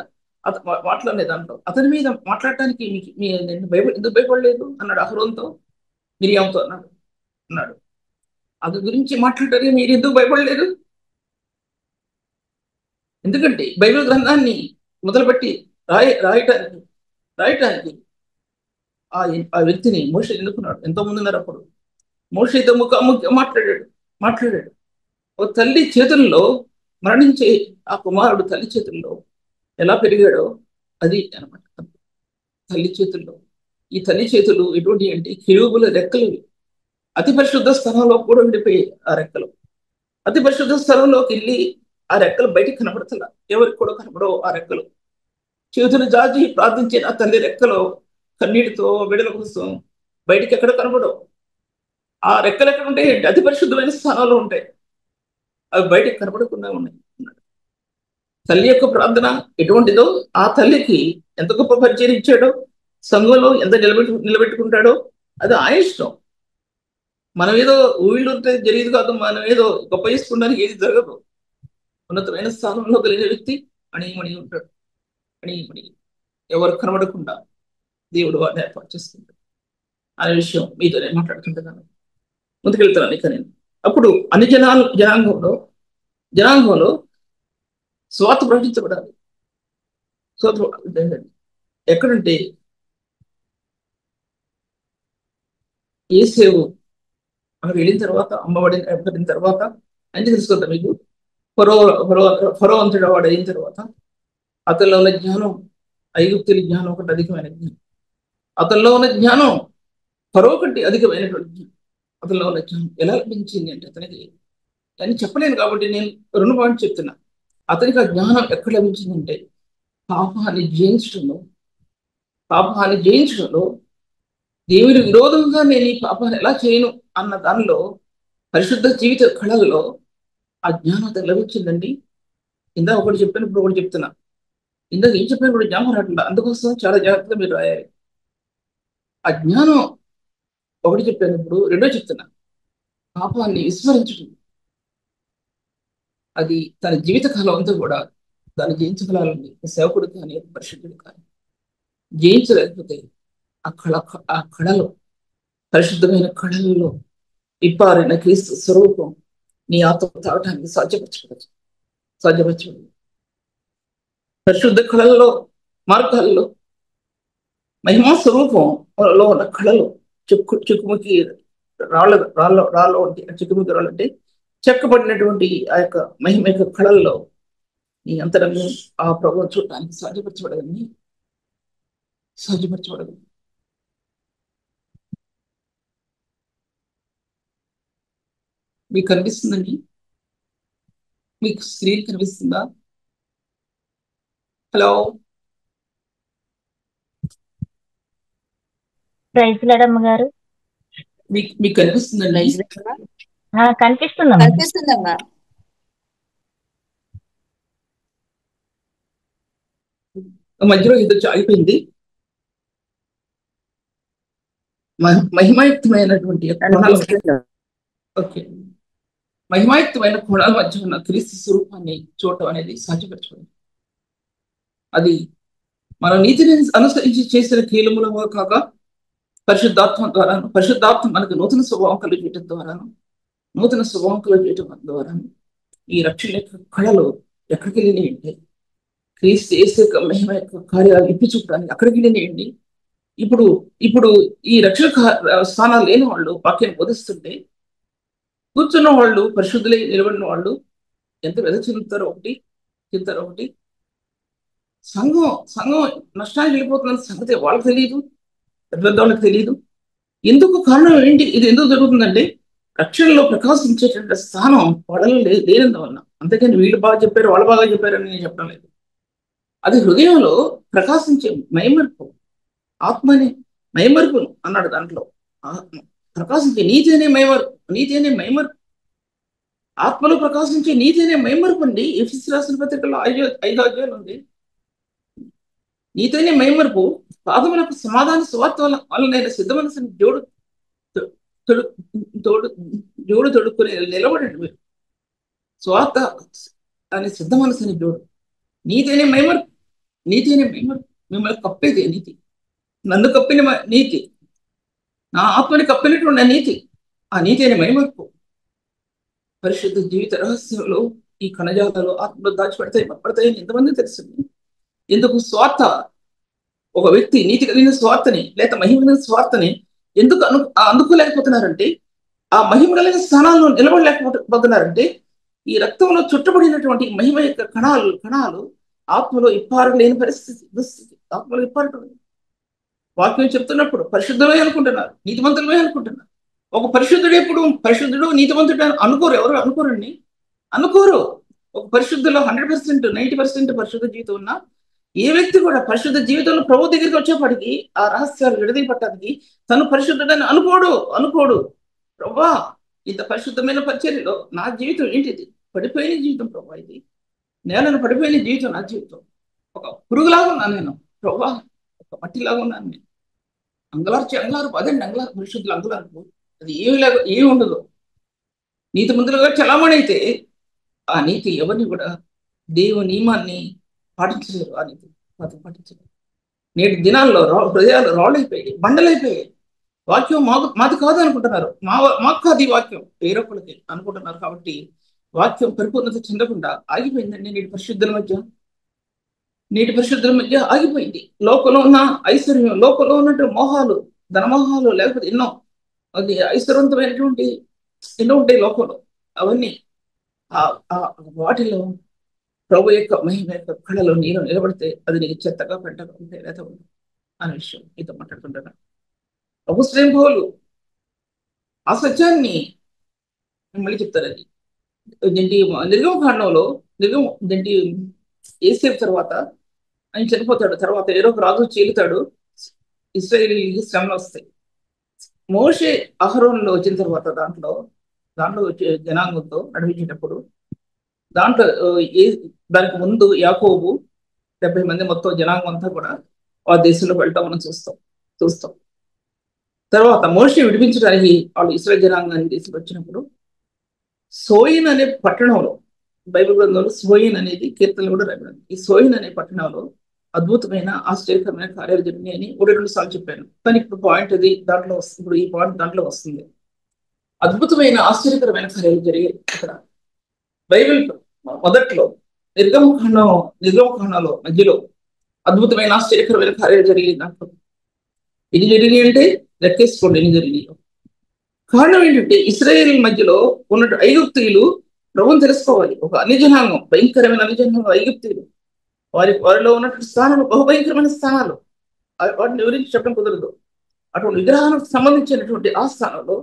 మాట్లాడే దాంట్లో అతని మీద మాట్లాడటానికి నేను బైబిల్ ఎందుకు భయపడలేదు అన్నాడు. అహరోన్తో మిరియాంతో అన్నాడు అది గురించి మాట్లాడటానికి మీరు ఎందుకు భయపడలేదు? ఎందుకంటే బైబిల్ గ్రంథాన్ని మొదలుపెట్టి రాయటానికి ఆ వ్యక్తిని మోషే ఎన్నుకున్నాడు. ఎంతో మంది ఉన్నారు. అప్పుడు మోషేతో ముఖాముఖిగా మాట్లాడాడు. ఓ తల్లి చేతుల్లో మరణించే ఆ కుమారుడు తల్లి చేతుల్లో ఎలా పెరిగాడో అది అనమాట. తల్లి చేతుల్లో ఈ తల్లి చేతులు ఎటువంటి అంటే కెరూబుల రెక్కలు. అతి పరిశుద్ధ స్థలంలో కూడా విడిపోయాయి ఆ రెక్కలు. అతి పరిశుద్ధ స్థలంలోకి వెళ్ళి ఆ రెక్కలు బయటికి కనబడతలా, ఎవరికి కూడా కనబడవు ఆ రెక్కలు. చేతులు జాజి ప్రార్థించిన ఆ తల్లి రెక్కలో కన్నీటితో విడుదల కోసం బయటికి ఎక్కడ కనబడవు. ఆ రెక్కలు ఎక్కడ ఉంటాయి? అతి పరిశుద్ధమైన స్థానాల్లో ఉంటాయి. అవి బయటికి కనబడకుండా ఉన్నాయి. తల్లి యొక్క ప్రార్థన ఎటువంటిదో, ఆ తల్లికి ఎంత గొప్ప పరిచయం ఇచ్చాడో, సంఘంలో ఎంత నిలబెట్టుకుంటాడో అది ఆయన ఇష్టం. మనం ఏదో ఊళ్ళో ఉంటే జరిగేది కాదు. మనం ఏదో గొప్ప చేసుకుంటానికి ఏది జరగదు. ఉన్నతమైన స్థానంలో కలిగిన వ్యక్తి అణిమణి ఉంటాడు. అణిమణి ఎవరు కనబడకుండా దేవుడు వారిని ఏర్పాటు చేసుకుంటాడు అనే విషయం మీతో నేను మాట్లాడుతుంటున్నాను. ముందుకెళ్తున్నాను ఇక నేను. అప్పుడు అన్ని జనాంగంలో స్వార్థ ప్రకటించబడాలి. ఎక్కడంటే ఏసేవు అక్కడ వెళ్ళిన తర్వాత, అమ్మబడిన తర్వాత అన్ని తెలుసుకుంటా మీకు. ఫరో అంతటా వాడు అయిన తర్వాత అతనిలో ఉన్న జ్ఞానం, ఐగుప్తుల జ్ఞానం ఒకటి అధికమైన జ్ఞానం. అతనిలో ఉన్న జ్ఞానం ఫరో కంటే అధికమైనటువంటి జ్ఞానం. అతనిలో ఉన్న జ్ఞానం ఎలా లభించింది అంటే అతనికి అని చెప్పలేను కాబట్టి నేను 2 పాయింట్లు చెప్తున్నా. అతనికి ఆ జ్ఞానం ఎక్కడ లభించిందంటే పాపాన్ని జయించడంలో దేవుని విరోధంగా నేను ఈ పాపాన్ని ఎలా చేయను అన్న దానిలో పరిశుద్ధ జీవిత కళల్లో ఆ జ్ఞానం అతను లభించిందండి. ఇందాక ఒకటి చెప్పాను, ఇప్పుడు ఒకటి చెప్తున్నా. ఇందాక ఏం చెప్పాను కూడా జ్ఞాపకం రావట్లేదు. అందుకోసం చాలా జాగ్రత్తగా మీరు రాయాలి. ఆ జ్ఞానం ఒకటి చెప్పాను, ఇప్పుడు రెండో చెప్తున్నా. పాపాన్ని విస్మరించడం, అది తన జీవిత కాలం అంతా కూడా దాన్ని జయించగలాలని సేవకుడు కానీ పరిశుద్ధుడు కానీ జయించలేకపోతే ఆ కళలో, పరిశుద్ధమైన కళల్లో ఇప్పారిన క్రీస్తు స్వరూపం నీ ఆత్మ తాగటానికి సాధ్యపరచబడదు. పరిశుద్ధ కళల్లో, మార్గాల్లో మహిమా స్వరూపంలో ఉన్న కళలు చిక్కుముకి రాళ్ళ వంటి చిక్కుముకి రాళ్ళంటే చెక్కబడినటువంటి ఆ యొక్క మహిమ యొక్క కళల్లో నీ అంతరంగం ఆ ప్రభుత్వం చూడటానికి సాధ్యపరచబడదు. మీకు కనిపిస్తుందండి? మీకు స్క్రీన్ కనిపిస్తుందా? హలో, ప్రైజ్ లాడమ్మ గారు. మీకు కనిపిస్తుందండి? కనిపిస్తుందమ్మా. మధ్యలో ఏదో ఆగిపోయింది. మహిమాయుక్తమైనటువంటి ఓకే, మహిమాయుక్తమైన కోణాల మధ్య ఉన్న క్రీస్తు స్వరూపాన్ని చూడటం అనేది సాధ్యపరచబడింది. అది మన నీతిని అనుసరించి చేసిన కీలములమో కాక పరిశుద్ధాత్మ ద్వారాను, పరిశుద్ధాత్మ మనకు నూతన స్వభావం కలిగేయటం ద్వారాను, నూతన స్వభావం కలిగేయటం ద్వారాను ఈ రక్షణ యొక్క కళలు ఎక్కడికి వెళ్ళినాయండి? క్రీస్తు యేసు యొక్క మహిమ యొక్క కార్యాలు ఇప్పి చూపడానికి అక్కడికి వెళ్ళినాయండి. ఇప్పుడు ఇప్పుడు ఈ రక్షణ స్థానాలు లేని వాళ్ళు వాక్యాన్ని బోధిస్తుంటే కూర్చున్న వాళ్ళు, పరిశుద్ధులై నిలబడిన వాళ్ళు ఎంత వెద చెందుతారో ఒకటి. సంఘం నష్టానికి వెళ్ళిపోతున్న సంగతి వాళ్ళకి తెలియదు, పెద్ద వాళ్ళకి తెలియదు. ఎందుకు కారణం ఏంటి? ఇది ఎందుకు జరుగుతుందంటే రక్షణలో ప్రకాశించేటువంటి స్థానం వాళ్ళలో లేనందువల్ల. అంతేకాని వీళ్ళు బాగా చెప్పారు, వాళ్ళు బాగా చెప్పారని నేను చెప్పడం లేదు. అది హృదయంలో ప్రకాశించే మైమర్పు, ఆత్మని మైమర్పును అన్నాడు దాంట్లో. ప్రకాశించే నీతి అనే మైమర్పు, ఆత్మలో ప్రకాశించే నీతి అనే మైమర్పు అండి. ఎఫెసీయులకు రాసిన పత్రికలో 5వ అధ్యాయం ఉంది. నీతి అనే మైమర్పు పాదములకు సమాధాన సువార్త వలన సిద్ధ మనసుని జోడు తొడుక్కుని నిలబడండి మీరు. స్వార్థ అనే సిద్ధ మనసుని జోడు. నీతి అనే మైమర్పు మిమ్మల్ని కప్పేది నీతి. నన్ను కప్పిన నీతి, నా ఆత్మని కప్పినటువంటి నీతి, ఆ నీతి అనే మైమర్పు. పరిశుద్ధ జీవిత రహస్యంలో ఈ కణజాలలో ఆత్మలో పడతాయని ఎంతమంది తెలుస్తుంది? ఎందుకు స్వార్థ, ఒక వ్యక్తి నీతి కలిగిన స్వార్థని లేక మహిమ కలిగిన స్వార్థని ఎందుకు అందుకోలేకపోతున్నారంటే, ఆ మహిమ కలిగిన స్థానాల్లో నిలబడలేకపోతున్నారంటే ఈ రక్తంలో చుట్టబడినటువంటి మహిమ యొక్క కణాలు ఆత్మలో ఇప్పారు లేని దుస్థితి. ఆత్మలో ఇప్పారు. వాక్యం చెప్తున్నప్పుడు పరిశుద్ధమే అనుకుంటున్నారు, నీతిమంతులమే అనుకుంటున్నారు. ఒక పరిశుద్ధుడు నీతిమంతుడు అనుకోరు. ఎవరు అనుకోరండి, అనుకోరు. ఒక పరిశుద్ధులో 100%, 90% పరిశుద్ధ జీవితం ఉన్నా ఏ వ్యక్తి కూడా పరిశుద్ధ జీవితంలో ప్రభు దగ్గరికి వచ్చేప్పటికి ఆ రహస్యాలు విడదీ పట్టడానికి తను పరిశుద్ధుడని అనుకోడు. ప్రభా, ఇంత పరిశుద్ధమైన పరిచర్యలో నా జీవితం ఏంటిది? పడిపోయిన జీవితం ప్రభా, ఇది నేలను పడిపోయిన జీవితం నా జీవితం. ఒక పురుగులాగా ఉన్నాను నేను ప్రభా, ఒక మట్టిలాగా ఉన్నాను నేను. అంగలారు పరిశుద్ధులు అంగలారు. అది ఏమి ఉండదు. నీతి ముందులుగా చలామణి అయితే ఆ నీతి ఎవరిని కూడా దేవుని నియమాన్ని పాటించలేరు. ఆ నీతి పాటించలేరు. నేటి దినాల్లో హృదయాలు రాళ్ళైపోయాయి, బండలైపోయాయి. వాక్యం మాది కాదు అనుకుంటున్నారు. మాకు కాదు ఈ వాక్యం, వేరొకరికి అనుకుంటున్నారు. కాబట్టి వాక్యం పరిపూర్ణత చెందకుండా ఆగిపోయిందండి. నేటి పరిశుద్ధుల మధ్య ఆగిపోయింది. లోకంలో ఉన్న ఐశ్వర్యం, లోకంలో ఉన్నటువంటి మోహాలు, ధనమోహాలు, లేకపోతే ఎన్నో అది ఐశ్వర్యవంతమైనటువంటి ఎన్నో ఉంటాయి లోకంలో. అవన్నీ వాటిలో ప్రభు యొక్క మహిమ యొక్క కళలో నేను నిలబడితే అది నీకు చెత్తగా పెట్టగా ఉంటే లేదా ఉంది అనే విషయం మీతో మాట్లాడుకుంటున్నాను. ప్రభు శ్రేంభోలు ఆ సత్యాన్ని మళ్ళీ చెప్తారు. అది నిర్గమకాండంలో ఏసేపు తర్వాత ఆయన చనిపోతాడు. తర్వాత ఏదో ఒక రాజు చీలుతాడు, ఇశ్రాయేలీయులకి శ్రమలు వస్తాయి. మోషే అహరోనులో వచ్చిన తర్వాత దాంట్లో వచ్చే జనాంగంతో నడిపించేటప్పుడు దాంట్లో దానికి ముందు యాకోబు 70 మంది మొత్తం జనాంగం అంతా కూడా ఆ దేశంలో వెళ్ళటం మనం చూస్తాం. తర్వాత మోషే విడిపించడానికి వాళ్ళు ఇశ్రాయేల్ జనాంగాన్ని దేశంలో వచ్చినప్పుడు సోయిన్ అనే పట్టణంలో, బైబిల్ గ్రంథంలో సోయిన్ అనేది కీర్తనలు కూడా రాయబడింది. ఈ సోయిన్ అనే పట్టణంలో అద్భుతమైన ఆశ్చర్యకరమైన కార్యాలు జరిగినాయి అని 1-2 సార్లు చెప్పాను. కానీ ఇప్పుడు పాయింట్ అది దాంట్లో వస్తుంది. ఇప్పుడు ఈ పాయింట్ దాంట్లో వస్తుంది. అద్భుతమైన ఆశ్చర్యకరమైన కార్యాలు జరిగాయి అక్కడ. బైబిల్ మొదట్లో నిర్గమకాండంలో మధ్యలో అద్భుతమైన ఆశ్చర్యకరమైన కార్యాలు జరిగాయి. దాంట్లో ఎన్ని జరిగినాయి అంటే లెక్కేసుకోండి ఎన్ని జరిగినాయి. కారణం ఏంటంటే ఇశ్రాయేల్ మధ్యలో ఉన్నట్టు ఐగుప్తీయులు ప్రభువుని తెలుసుకోవాలి. ఒక అన్యజనాంగం, భయంకరమైన అన్యజనాంగం ఐగుప్తీయులు. వారిలో ఉన్నటువంటి స్థానాలు బహుభయంకరమైన స్థానాలు. వాటిని వివరించి చెప్పడం కుదరదు. అటువంటి విగ్రహానికి సంబంధించినటువంటి ఆ స్థానంలో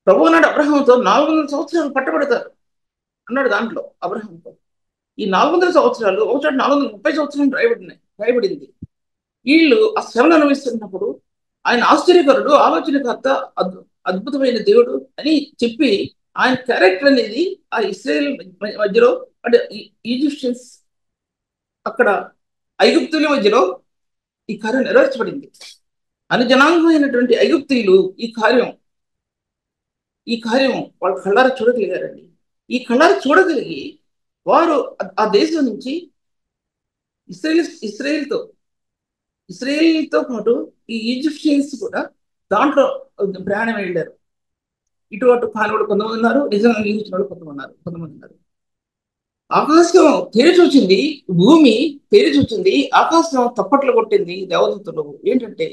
ప్రభువు నాడు అబ్రహాంతో 400 సంవత్సరాలు పట్టబడతారు అన్నాడు. దాంట్లో అబ్రహాంతో ఈ 400 సంవత్సరాలు, ఒకసారి 430 సంవత్సరాలు రాయబడింది. వీళ్ళు ఆ శ్రమను అనుభవిస్తున్నప్పుడు ఆయన ఆశ్చర్యకరుడు, ఆలోచనకర్త, అద్భుతమైన దేవుడు అని చెప్పి ఆయన క్యారెక్టర్ అనేది ఆ ఇశ్రాయేల్ మధ్యలో, అంటే ఈజిప్షియన్స్ అక్కడ ఐగుప్తుల మధ్యలో ఈ కార్యం నెరవేర్చబడింది. అని జనాంగమైనటువంటి ఐగుప్తీయులు ఈ కార్యం వాళ్ళ కళ్ళారా చూడగలిగారండి. ఈ కళ్ళారా చూడగలిగి వారు ఆ దేశం నుంచి ఇస్రాయేల్తో ఇస్రాయేల్తో పాటు ఈ ఈజిప్షియన్స్ కూడా దాంట్లో ప్రయాణం వెళ్ళారు. ఇటు అటు కానివాడు కొంతమంది ఉన్నారు, నిజంగా ఈజిప్చిన వాళ్ళు కొంతమంది ఉన్నారు. ఆకాశం తెరిచి వచ్చింది, భూమి తెరిచి వచ్చింది, ఆకాశం తప్పట్లు కొట్టింది దేవదూతలు. ఏంటంటే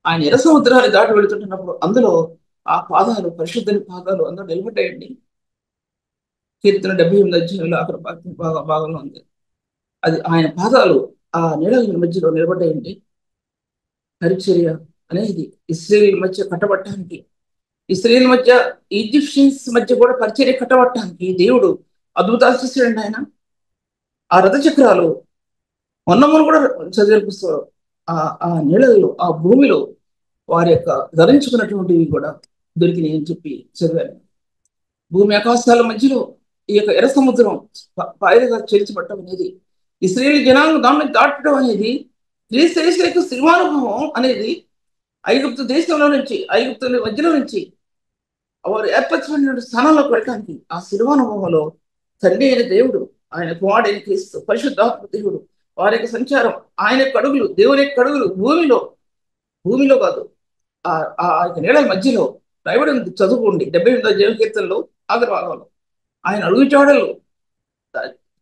ఆయన ఎర్ర సముద్రాన్ని దాటి వెళుతుంటున్నప్పుడు అందులో ఆ పాదాలు, పరిశుద్ధని పాదాలు అందరూ నిలబడ్డాయండి. కీర్తన 78 అధ్యాయంలో అక్కడ భాగంలో ఉంది. అది ఆయన పాదాలు ఆ నీడల మధ్యలో నిలబడ్డాయండి. పరిచర్య అనేది ఇస్రాయేల్ మధ్య కట్టబట్టడానికి, ఇస్రాయేల్ మధ్య ఈజిప్షియన్స్ మధ్య కూడా పరిచర్య కట్టబట్టడానికి దేవుడు అద్భుతాలు చేశాడండి. ఆయన ఆ రథ చక్రాలు మొన్న కూడా చదివిన పుస్తకం, ఆ నీళ్ళల్లో, ఆ భూమిలో వారి యొక్క ధరించుకున్నటువంటివి కూడా దొరికినాయి అని చెప్పి చదివాను. భూమి ఆకాశాల మధ్యలో ఈ యొక్క ఎర్ర సముద్రం పాయలుగా చేర్చబట్టడం అనేది, ఇస్రాయేల్ జనాంగం దాన్ని దాటడం అనేది, క్రీస్తు శిల్వానుభవం అనేది ఐగుప్తు దేశంలో నుంచి, ఐగుప్తు మధ్యలో నుంచి వారు ఏర్పరచబడిన స్థానంలోకి వెళ్ళడానికి ఆ శిల్వానుభవంలో తండ్రి అయిన దేవుడు, ఆయన కుమారుడైన క్రీస్తు, పరిశుద్ధాత్మ దేవుడు, వారి యొక్క సంచారం, ఆయన యొక్క అడుగులు, దేవుని యొక్క అడుగులు భూమిలో కాదు, ఆ యొక్క నీళ్ళ మధ్యలో రాయబడి ఉంది. చదువుకోండి 78 కీర్తనలో ఆఖరి భాగంలో ఆయన అడుగు చాడలు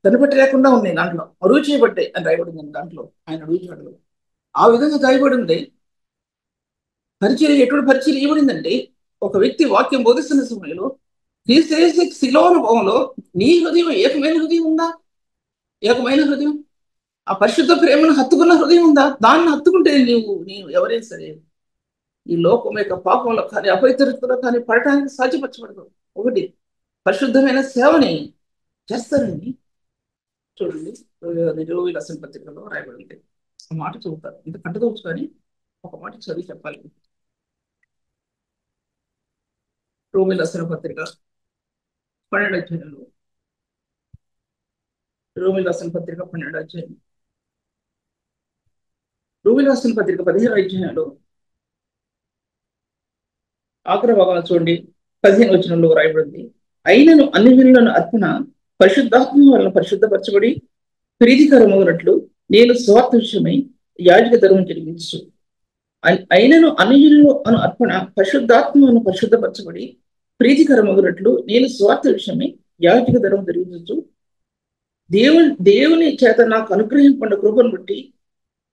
కనిపెట్టి లేకుండా ఉన్నాయి, దాంట్లో అరువు చేయబట్టే అని రాయబడింది. దాంట్లో ఆయన అడుగు చాడలు ఆ విధంగా రాయబడి ఉంది. పరిచయం ఎటువంటి పరిచయం ఇవ్వబడిందంటే, ఒక వ్యక్తి వాక్యం బోధిస్తున్న సమయంలో క్రీస్తు శిలోనుభవంలో నీ హృదయం ఏకమైన హృదయం ఉందా? ఏకమైన హృదయం, ఆ పరిశుద్ధ ప్రేమను హత్తుకున్న హృదయం ఉందా? దాన్ని హత్తుకుంటే నేను ఎవరైనా సరే ఈ లోకం యొక్క పాపంలో కానీ అపవిత్రతలో కానీ పడటానికి సాధ్యపరచబడదు. ఒకటి పరిశుద్ధమైన సేవని చేస్తారండి. చూడండి, నిరోగి రసన పత్రికలో రాయబడింది. ఆ మాట చదువుతారు, ఇంత కంటదవచ్చు కానీ ఒక మాట చదివి చెప్పాలి. రోమి రసన పత్రిక 12వ అధ్యాయంలో, రోమి రసన పత్రిక 12వ అధ్యాయం, రోమి రసన పత్రిక 15వ అధ్యాయంలో ఆఖరి భాగాలు చూడండి, 15వ వచనంలో రాయబడింది. అయినను అన్ని జనులను అర్పణ పరిశుద్ధాత్మ వలన పరిశుద్ధపరచబడి ప్రీతికరమగినట్లు నేను స్వార్థ విషయమై యాజక ధర్మం జరిగించు. అయినను అన్ని జనులు అను అర్పణ పరిశుద్ధాత్మ వలన పరిశుద్ధపరచబడి ప్రీతికరమగినట్లు నేను స్వార్థ విషయమై యాజక ధర్మం జరిగించు. దేవుని చేత నాకు అనుగ్రహింపండ కృపను బట్టి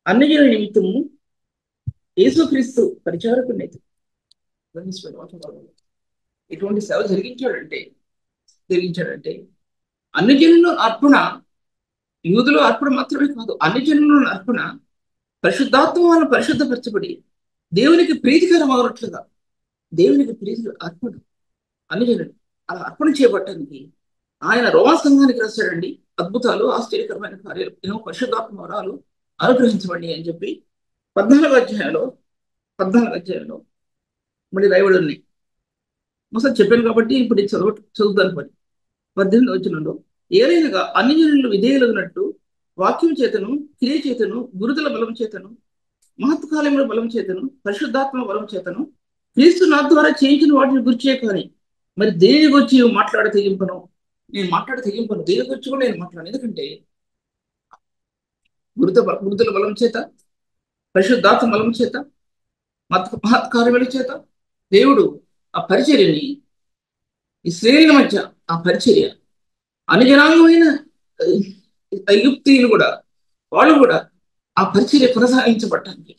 అన్ని జనుల నిమిత్తము యేసుక్రీస్తు పరిచారకునైతే ఎటువంటి సేవ జరిగించాడంటే అన్ని జనుల అర్పణ, యూదుల అర్పణ మాత్రమే కాదు, అన్ని జనుల అర్పణ పరిశుద్ధాత్మ వలన పరిశుద్ధపరచబడి దేవునికి ప్రీతికరమగినట్లుగా, దేవునికి ప్రీతి అర్పణ అన్ని జనులు అలా అర్పణ చేయబట్టడానికి ఆయన రోమా సంఘానికి రాశాడండి. అద్భుతాలు, ఆశ్చర్యకరమైన కార్యాలు, ఏమో పరిశుద్ధాత్మ వరాలు అనుగ్రహించబడి అని చెప్పి 14వ అధ్యాయంలో మళ్ళీ రాయబడి ఉన్నాయి. ఒకసారి చెప్పాను కాబట్టి ఇప్పుడు చదువుతాను. 18వ వచనంలో ఏలైనగా అన్ని జనులు విధేయులగినట్టు వాక్యం చేతను, క్రియ చేతను, గురుతుల బలం చేతను, మహత్కాలముల బలం చేతను, పరిశుద్ధాత్మ బలం చేతను క్రీస్తు నా ద్వారా చేయించిన వాటిని గుర్చే కానీ మరి దేని గురించి నేను మాట్లాడ తెగింపను, దేని గురించి కూడా నేను మాట్లాడను. ఎందుకంటే గురుతుల బలం చేత, పరిశుద్ధాత్మ బలం చేత, మహత్కార్యముల చేత దేవుడు ఆ పరిచర్యని, ఇశ్రాయేలు మధ్య ఆ పరిచర్య, అనుజనాంగమైన ఐగుప్తీయులు కూడా, వాళ్ళు కూడా ఆ పరిచర్య కొనసాగించబడటానికి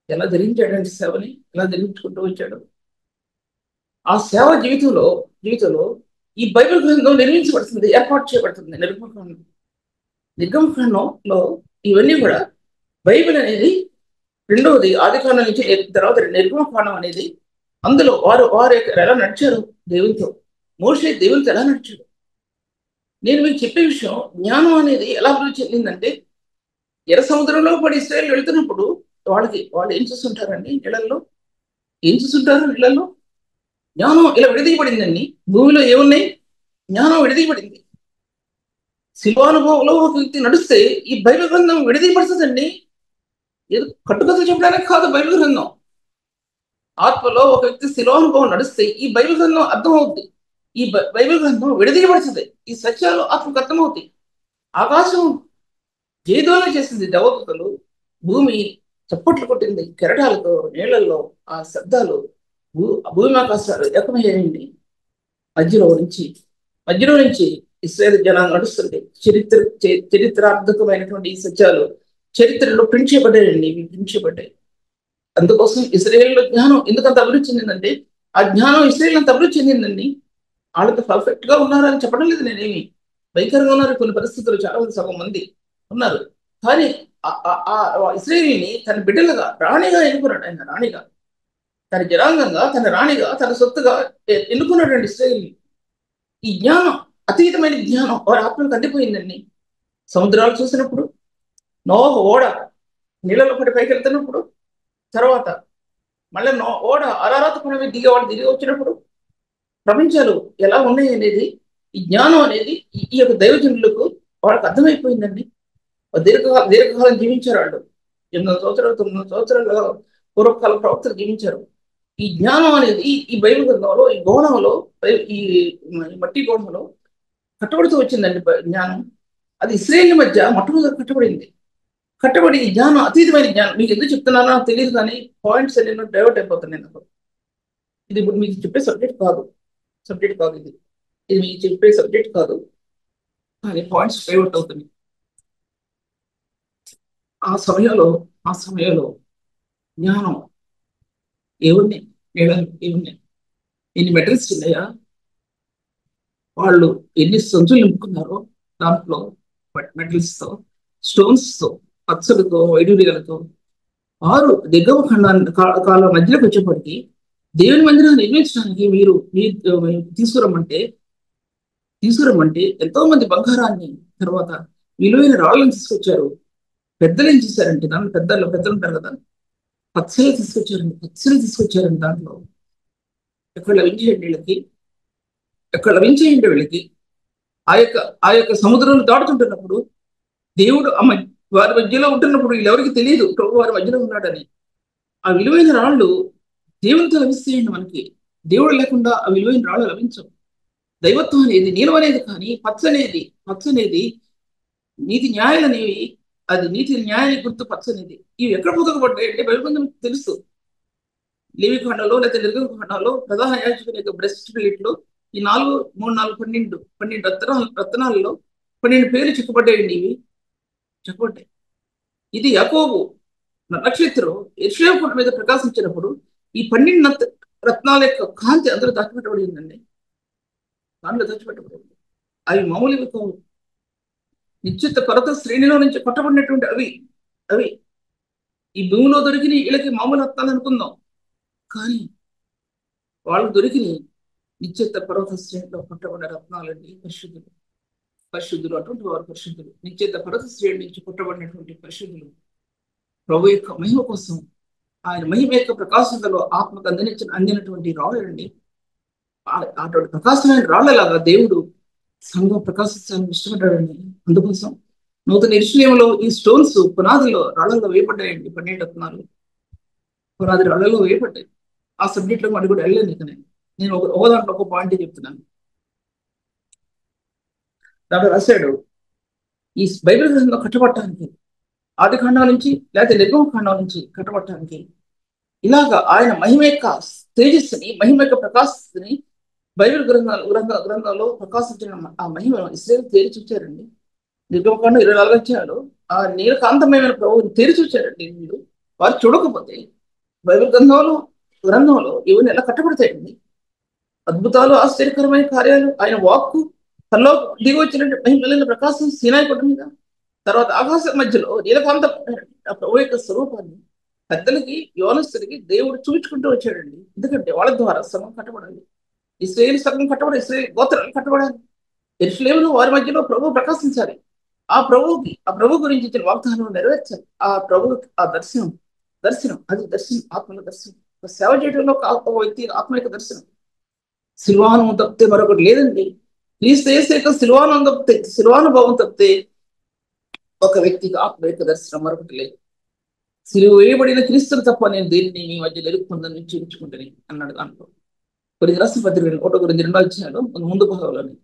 ఎలా ధరించాడంటే సేవని ఎలా ధరించుకుంటూ వచ్చాడు. ఆ సేవ జీవితంలో ఈ బైబిల్ గ్రంథం నిర్మించబడుతుంది, ఏర్పాటు చేయబడుతుంది. నిర్గమకాండంలో ఇవన్నీ కూడా బైబిల్ అనేది రెండవది ఆదికాండం నుంచి తర్వాత నిర్గమకాండం అనేది, అందులో వారు ఎలా నడిచారు దేవునితో, మోషే దేవునితో ఎలా నడిచాడు. నేను మీకు చెప్పే విషయం, జ్ఞానం అనేది ఎలా అభివృద్ధి చెందిందంటే, ఎర్ర సముద్రంలో పడి ఇశ్రాయేలు వెళ్తున్నప్పుడు వాళ్ళు ఏం చూస్తుంటారండి, ఇళ్లలో జ్ఞానం ఇలా విడదీయబడిందండి. భూమిలో ఏమున్నాయి, జ్ఞానం విడదీయబడింది. శిల్వానుభవంలో ఒక వ్యక్తి నడిస్తే ఈ బైబిల్ గ్రంథం విడదీయబడుతుందండి. ఏదో కట్టుకథలు చెప్పడానికి కాదు బైబిల్ గ్రంథం. ఆత్మలో ఒక వ్యక్తి శిల్వానుభవం నడిస్తే ఈ బైబిల్ గ్రంథం అర్థమవుతుంది. ఈ బైబిల్ గ్రంథం విడదీయబడుతుంది. ఈ సత్యాలు ఆత్మకు అర్థమవుతాయి. ఆకాశం జయధ్వని చేసింది దేవదూతలు. భూమి చప్పట్లు కొట్టింది కెరటాలతో, నీళ్లలో ఆ శబ్దాలు. భూమి ఆకాశాలు ఏకమయ్యాయండి. మధ్యలో నుంచి మధ్యలో నుంచి ఇశ్రాయేలు జనాలు నడుస్తుంది. చరిత్రార్థకమైనటువంటి ఈ సత్యాలు చరిత్రలో ప్రింట్ చేయబడ్డాయండి. ఇవి ప్రింట్ చేయబడ్డాయి. అందుకోసం ఇశ్రాయేల్లో జ్ఞానం ఎందుకంత అభివృద్ధి చెందిందంటే, ఆ జ్ఞానం ఇశ్రాయేల్ అంత అభివృద్ధి చెందిందండి. వాళ్ళతో పర్ఫెక్ట్ గా ఉన్నారని చెప్పడం లేదు నేనేమి. భయంకరంగా ఉన్నారు కొన్ని పరిస్థితులు, చాలా మంది, సగం మంది ఉన్నారు. కానీ ఇశ్రాయేలుని తన బిడ్డలుగా రాణిగా ఎన్నుకున్నాడు. ఆయన రాణిగా, తన జనాంగంగా, తన రాణిగా, తన సొత్తుగా ఎన్నుకున్నాడండి ఇశ్రాయేలుని. ఈ జ్ఞానం, అతీతమైన జ్ఞానం వారి ఆత్మలకు అందిపోయిందండి. సముద్రాలు చూసినప్పుడు, నోహ ఓడ నీళ్ళలో పడి పైకి వెళ్తున్నప్పుడు, తర్వాత మళ్ళీ ఓడ అరారాత పని దిగే వాళ్ళు తిరిగి వచ్చినప్పుడు ప్రపంచాలు ఎలా ఉన్నాయి అనేది, ఈ జ్ఞానం అనేది ఈ యొక్క దైవజనులకు వాళ్ళకి అర్థమైపోయిందండి. దీర్ఘకాలం జీవించారు వాళ్ళు. 800 సంవత్సరాలు 900 సంవత్సరాల పూర్వకాల ప్రవక్తలు జీవించారు. ఈ జ్ఞానం అనేది ఈ బైబిల్ గ్రంథంలో, ఈ గోళంలో, ఈ మట్టి గోళంలో కట్టబడుతూ వచ్చిందండి. జ్ఞానం అది ఇశ్రాయేలు మధ్య మొట్టమొదటి కట్టబడి ఈ జ్ఞానం, అతీతమైన జ్ఞానం. మీకు ఎందుకు చెప్తున్నానో నాకు తెలియదు, కానీ పాయింట్స్ నేను డైవర్ట్ అయిపోతున్నాయి నాకు. ఇది ఇప్పుడు మీకు చెప్పే సబ్జెక్ట్ కాదు ఇది. ఇది మీకు చెప్పే సబ్జెక్ట్ కాదు, కానీ పాయింట్స్ డైవర్ట్ అవుతుంది. ఆ సమయంలో జ్ఞానం ఏమున్నాయి, ఏమున్నాయి, ఎన్ని మెటల్స్ ఉన్నాయా, వాళ్ళు ఎన్ని సంచులు నింపుకున్నారో దాంట్లో మెటల్స్ తో, స్టోన్స్ తో, పచ్చలతో, వైడూర్యాలతో. 6 దిగ్గవ ఖండాన్ని కాలం మధ్యలోకి వచ్చేప్పటికీ దేవుని మందిరాన్ని నిర్మించడానికి మీరు తీసుకురమ్మంటే ఎంతో మంది బంగారాన్ని, తర్వాత విలువైన రాళ్ళని తీసుకొచ్చారు. పెద్దలు ఏం చేశారంటే, దాంట్లో పెద్దలు ఉంటారు కదా, పచ్చలు తీసుకొచ్చారండి. దాంట్లో ఎక్కడ లభించేయండి వీళ్ళకి. ఆ యొక్క సముద్రం దాటుతుంటున్నప్పుడు దేవుడు వారి మధ్యలో ఉంటున్నప్పుడు వీళ్ళెవరికి తెలియదు ప్రభు వారి మధ్యలో ఉన్నాడని. ఆ విలువైన రాళ్ళు దేవునితో లభిస్తాయండి మనకి. దేవుడు లేకుండా ఆ విలువైన రాళ్ళు లభించవు. దైవత్వం అనేది నీలం అనేది, కానీ పచ్చనేది నీతి న్యాయాలు అనేవి, అది నీతి న్యాయానికి గుర్తు పచ్చనేది. ఇవి ఎక్కడ పొదగబడ్డాయి అంటే బైబిల్ తెలుసు. లేవి ఖండంలో లేకపోతే నిర్గమకాండంలో ప్రధాన యాజకుని యొక్క బ్రెస్ట్ ప్లేట్ లో ఈ 4, 3, 4, 12 రత్నాలలో 12 పేర్లు చెప్పబడ్డాయండి. ఇవి చెప్పబడ్డాయి. ఇది యాకోబు నక్షత్రం యెరూషలేము కోట మీద ప్రకాశించినప్పుడు ఈ 12 రత్నాల యొక్క కాంతి అందులో దాచిపెట్టబడిందండి. దాంట్లో దాచిపెట్టబడింది. అవి మామూలుగా కావు. నిశ్చిత పర్వత శ్రేణిలో నుంచి కొట్టబడినటువంటి అవి ఈ భూమిలో దొరికిన వీళ్ళకి మామూలు రత్నాలు అనుకుందాం, కానీ వాళ్ళు దొరికిన నిశ్చిత పర్వత శ్రేణిలో కొట్టబడిన రత్నాలండి. పరిశుద్ధులు అటువంటి వారు పరిశుద్ధులు. నిశ్చిత పర్వత శ్రేణి నుంచి కొట్టబడినటువంటి పరిశుద్ధులు ప్రభు యొక్క మహిమ కోసం, ఆయన మహిమ యొక్క ప్రకాశంలో ఆత్మకు అందినటువంటి రాళ్ళండి. అటువంటి ప్రకాశమైన రాళ్లలాగా దేవుడు సంఘం ప్రకాశించాలని ఇష్టపడ్డాడండి. అందుకోసం నూతన యెరూషలేములో ఈ స్టోన్స్ పునాదిలో రాళ్లలో వేయబడ్డాయండి. 12 రత్నాలు పునాది రాళ్లలో వేయబడ్డాయి. ఆ సబ్జెక్ట్ లో మరి కూడా వెళ్ళాను. ఇక నేను ఒక దాంట్లో ఒక పాయింట్ చెప్తున్నాను. దాంట్లో రాశాడు, ఈ బైబిల్ గ్రంథంలో కట్టబట్టడానికి, ఆది ఖండం నుంచి లేకపోతే నిర్గమ ఖండం నుంచి కట్టబట్టడానికి ఇలాగా ఆయన మహిమ యొక్క తేజస్సుని, మహిమ యొక్క ప్రకాశాన్ని బైబిల్ గ్రంథాల్లో ప్రకాశించిన ఆ మహిమ ఇశ్రాయేలు తేరి చూచారండి. నిర్గమకాండం 24 అధ్యాయాలు ఆ నీలకాంతమైన ప్రభువుని తేరి చూచారండి. వీళ్ళు వారు చూడకపోతే బైబిల్ గ్రంథంలో ఇవన్నీ ఎలా కట్టబడతాయండి. అద్భుతాలు, ఆశ్చర్యకరమైన కార్యాలు, ఆయన వాక్కు, తనలో దిగి వచ్చినట్టు మహిమ ప్రకాశం సీనాయి కొండ మీద, తర్వాత ఆకాశం మధ్యలో నీలకాంత ఆ ప్రభు యొక్క స్వరూపాన్ని పెద్దలకి, యోనస్తులకి దేవుడు చూపించుకుంటూ వచ్చాడండి. ఎందుకంటే వాళ్ళ ద్వారా సగం కట్టబడాలి. ఇశ్రాయేలు సగం కట్టబడాలి, ఇశ్రాయేలు గోత్రాలు కట్టబడాలి. యెరూషలేములో వారి మధ్యలో ప్రభు ప్రకాశించాలి. ఆ ప్రభు గురించి ఇచ్చిన వాగ్దానం నెరవేర్చాలి. ఆ ప్రభు ఆ దర్శనం అది దర్శనం, ఆత్మల దర్శనం. సేవ చేయడంలో ఒక వ్యక్తి ఆత్మ యొక్క దర్శనం. సిల్వాను తప్పితే మరొకటి లేదండి. క్రీస్తు యేసు యొక్క సిల్వానుభవం తప్పితే ఒక వ్యక్తికి ఆత్మ యొక్క దర్శనం మరొకటి లేదు. సిలువ వేయబడిన క్రీస్తులు తప్ప నేను దేనిని మీ మధ్య నిలుపుకుందని నిశ్చయించుకుంటాను అన్నాడు. దాంట్లో కొన్ని రాష్ట్ర పత్రికలు 1 Corinthians 2 అధ్యాయాలు ముందు భాగంలోని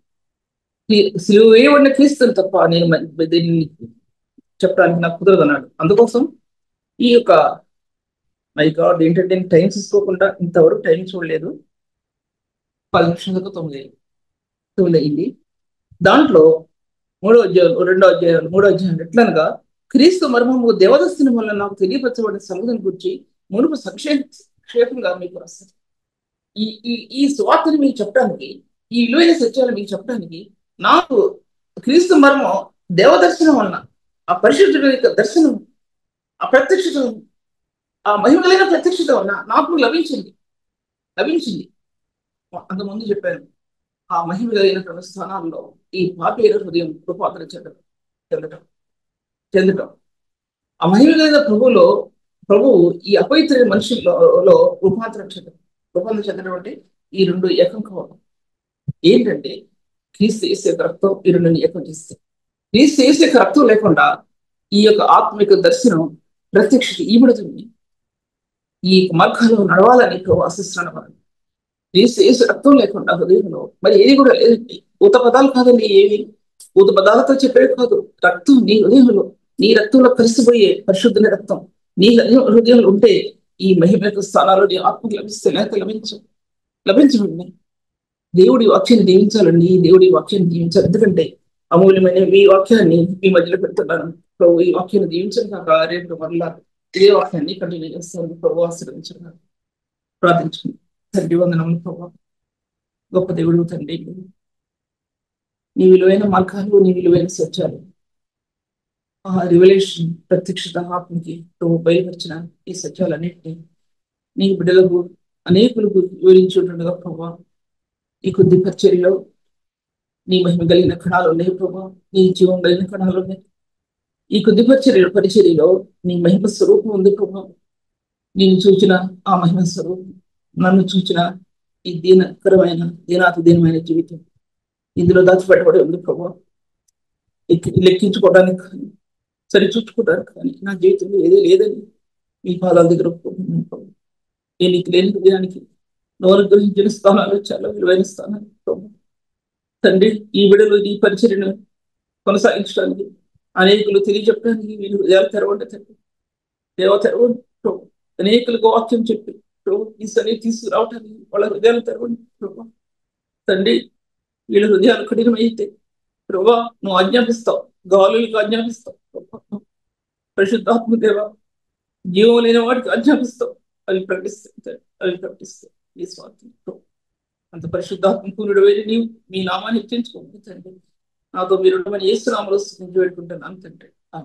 సిలువ వేయబడిన క్రీస్తులు తప్ప నేను దేనిని చెప్పడానికి నాకు కుదరదు అన్నాడు. అందుకోసం ఈ యొక్క మై గాడ్ ఏంటంటే నేను టైం చూసుకోకుండా ఇంతవరకు టైం చూడలేదు. 10 నిమిషాలకు 9 అయింది. దాంట్లో రెండో అధ్యాయం మూడో అధ్యాయం ఎట్లనగా క్రీస్తు మర్మము దేవదస్తుని వల్ల నాకు తెలియపరచబడిన సంగతిని గురించి మునుపు సంక్షేపంగా మీకు రాస్తాను. ఈ ఈ ఈ స్వార్థని మీకు చెప్పడానికి, ఈ విలువైన సత్యాలు మీకు చెప్పడానికి నాకు క్రీస్తు మర్మం దేవదర్శనం వలన, ఆ పరిశుద్ధుడి యొక్క దర్శనం, ఆ ప్రత్యక్షత, ఆ మహిమలైన ప్రత్యక్షత వలన నాకు లభించింది. అంతకుముందు చెప్పాను, ఆ మహిమ కలిగినటువంటి స్థానాల్లో ఈ పాపేర హృదయం రూపాంతర చెందటం చెందటం ఆ మహిమ కలిగిన ప్రభువు ఈ అపవిత్ర మనుషుల్లో రూపాంతరం చెందడం అంటే ఈ రెండు ఏకం కావడం. ఏంటంటే క్రీస్తు యేసు యొక్క రక్తం ఈ రెండుని ఏకం చేస్తే, క్రీస్తు యేసు యొక్క రక్తం లేకుండా ఈ యొక్క ఆత్మిక దర్శనం ప్రత్యక్షత ఈబడుతుంది. ఈ మార్గాల్లో నడవాలని ఆశిస్తున్నాను. యేసు రక్తం లేకుండా హృదయంలో మరి ఏది కూడా లేదండి. ఊత పదాలు కాదండి, ఏవి ఊత పదాలతో చెప్పేవి కాదు. రక్తం నీ హృదయంలో, నీ రక్తంలో కలిసిపోయే పరిశుద్ధుని రక్తం నీ హృదయంలో ఉంటే ఈ మహిమ యొక్క స్థానాలు నీ ఆత్మకు లభిస్తే, లేకపోతే లభించండి. దేవుడి వాక్యాన్ని దీవించాలండి, దేవుడి వాక్యాన్ని దీవించాలి. ఎందుకంటే అమూల్యమైన ఈ వాక్యాన్ని మీ మధ్యలో పెడుతున్నాను. ప్రభు ఈ వాక్యాన్ని దీవించడం కాక రేపు మరలా ఇదే వాక్యాన్ని కంటిన్యూ చేస్తాను. ప్రభు ఆశీర్వదించడం ప్రార్థించుకుంది. తండ్రి వందనములు ప్రభు, గొప్ప దేవుడు తండ్రి, నీ విలువైన మార్గాలు, నీ విలువైన సత్యాలు, ఆ రివల్యూషన్ ప్రత్యక్షత ఆత్మకి ప్రభు బయలుపరిచిన ఈ సత్యాలన్నింటినీ నీ బిడ్డలకు అనేకులకు వివరించుంటుండగా ప్రభు, ఈ కొద్ది పరిచర్యలో నీ మహిమ కలిగిన కణాలు ఉన్నాయి ప్రభు, నీ జీవం కలిగిన కణాలు ఉన్నాయి. ఈ కొద్ది పరిచర్యలో నీ మహిమ స్వరూపం ఉంది ప్రభు. నేను చూచిన ఆ మహిమ స్వరూపం, నన్ను చూచిన ఈ దీనమైన జీవితం ఇందులో దాచిపెట్టబడి ఉంది ప్రభు. లెక్కించుకోవడానికి కానీ, సరిచూచుకోవడానికి కానీ నా జీవితంలో ఏదే లేదని మీ పాదాల దగ్గర ప్రభు. నేను నీకు లేని హృదయానికి నోరు గ్రహించిన స్థానాలు చాలా విలువైన స్థానాలు ప్రభు. తండ్రి, ఈ విడలో ఈ పరిచర్యను కొనసాగించడానికి, అనేకులు తెలియజెప్పడానికి మీరు హృదయాలు తెరవండి తండ్రి. దేవ తెరవండి ప్రభు. అనేకులకు వాక్యం చెప్పి ప్రభు ఈ సన్ని తీసుకురావటానికి వాళ్ళ హృదయాలు తెరవండి ప్రభు. తండ్రి, వీళ్ళ హృదయాలు కఠినమైతే ప్రభా నువ్వు ఆజ్ఞాపిస్తావు, గాలులకు ఆజ్ఞాపిస్తావు, పరిశుద్ధాత్మ దేవ జీవం లేని వాటికి ఆజ్ఞాపిస్తావు, అవి ప్రకటిస్తాయి ఈ స్వార్థం. అంత పరిశుద్ధాత్మ పూర్ణుడు వెళ్ళి నీవు మీ నామాన్ని హెచ్చించుకోండి తండ్రి. నాతో మీరు యేసు నామములో స్తుతించి పెట్టుకుంటున్నాను తండ్రి.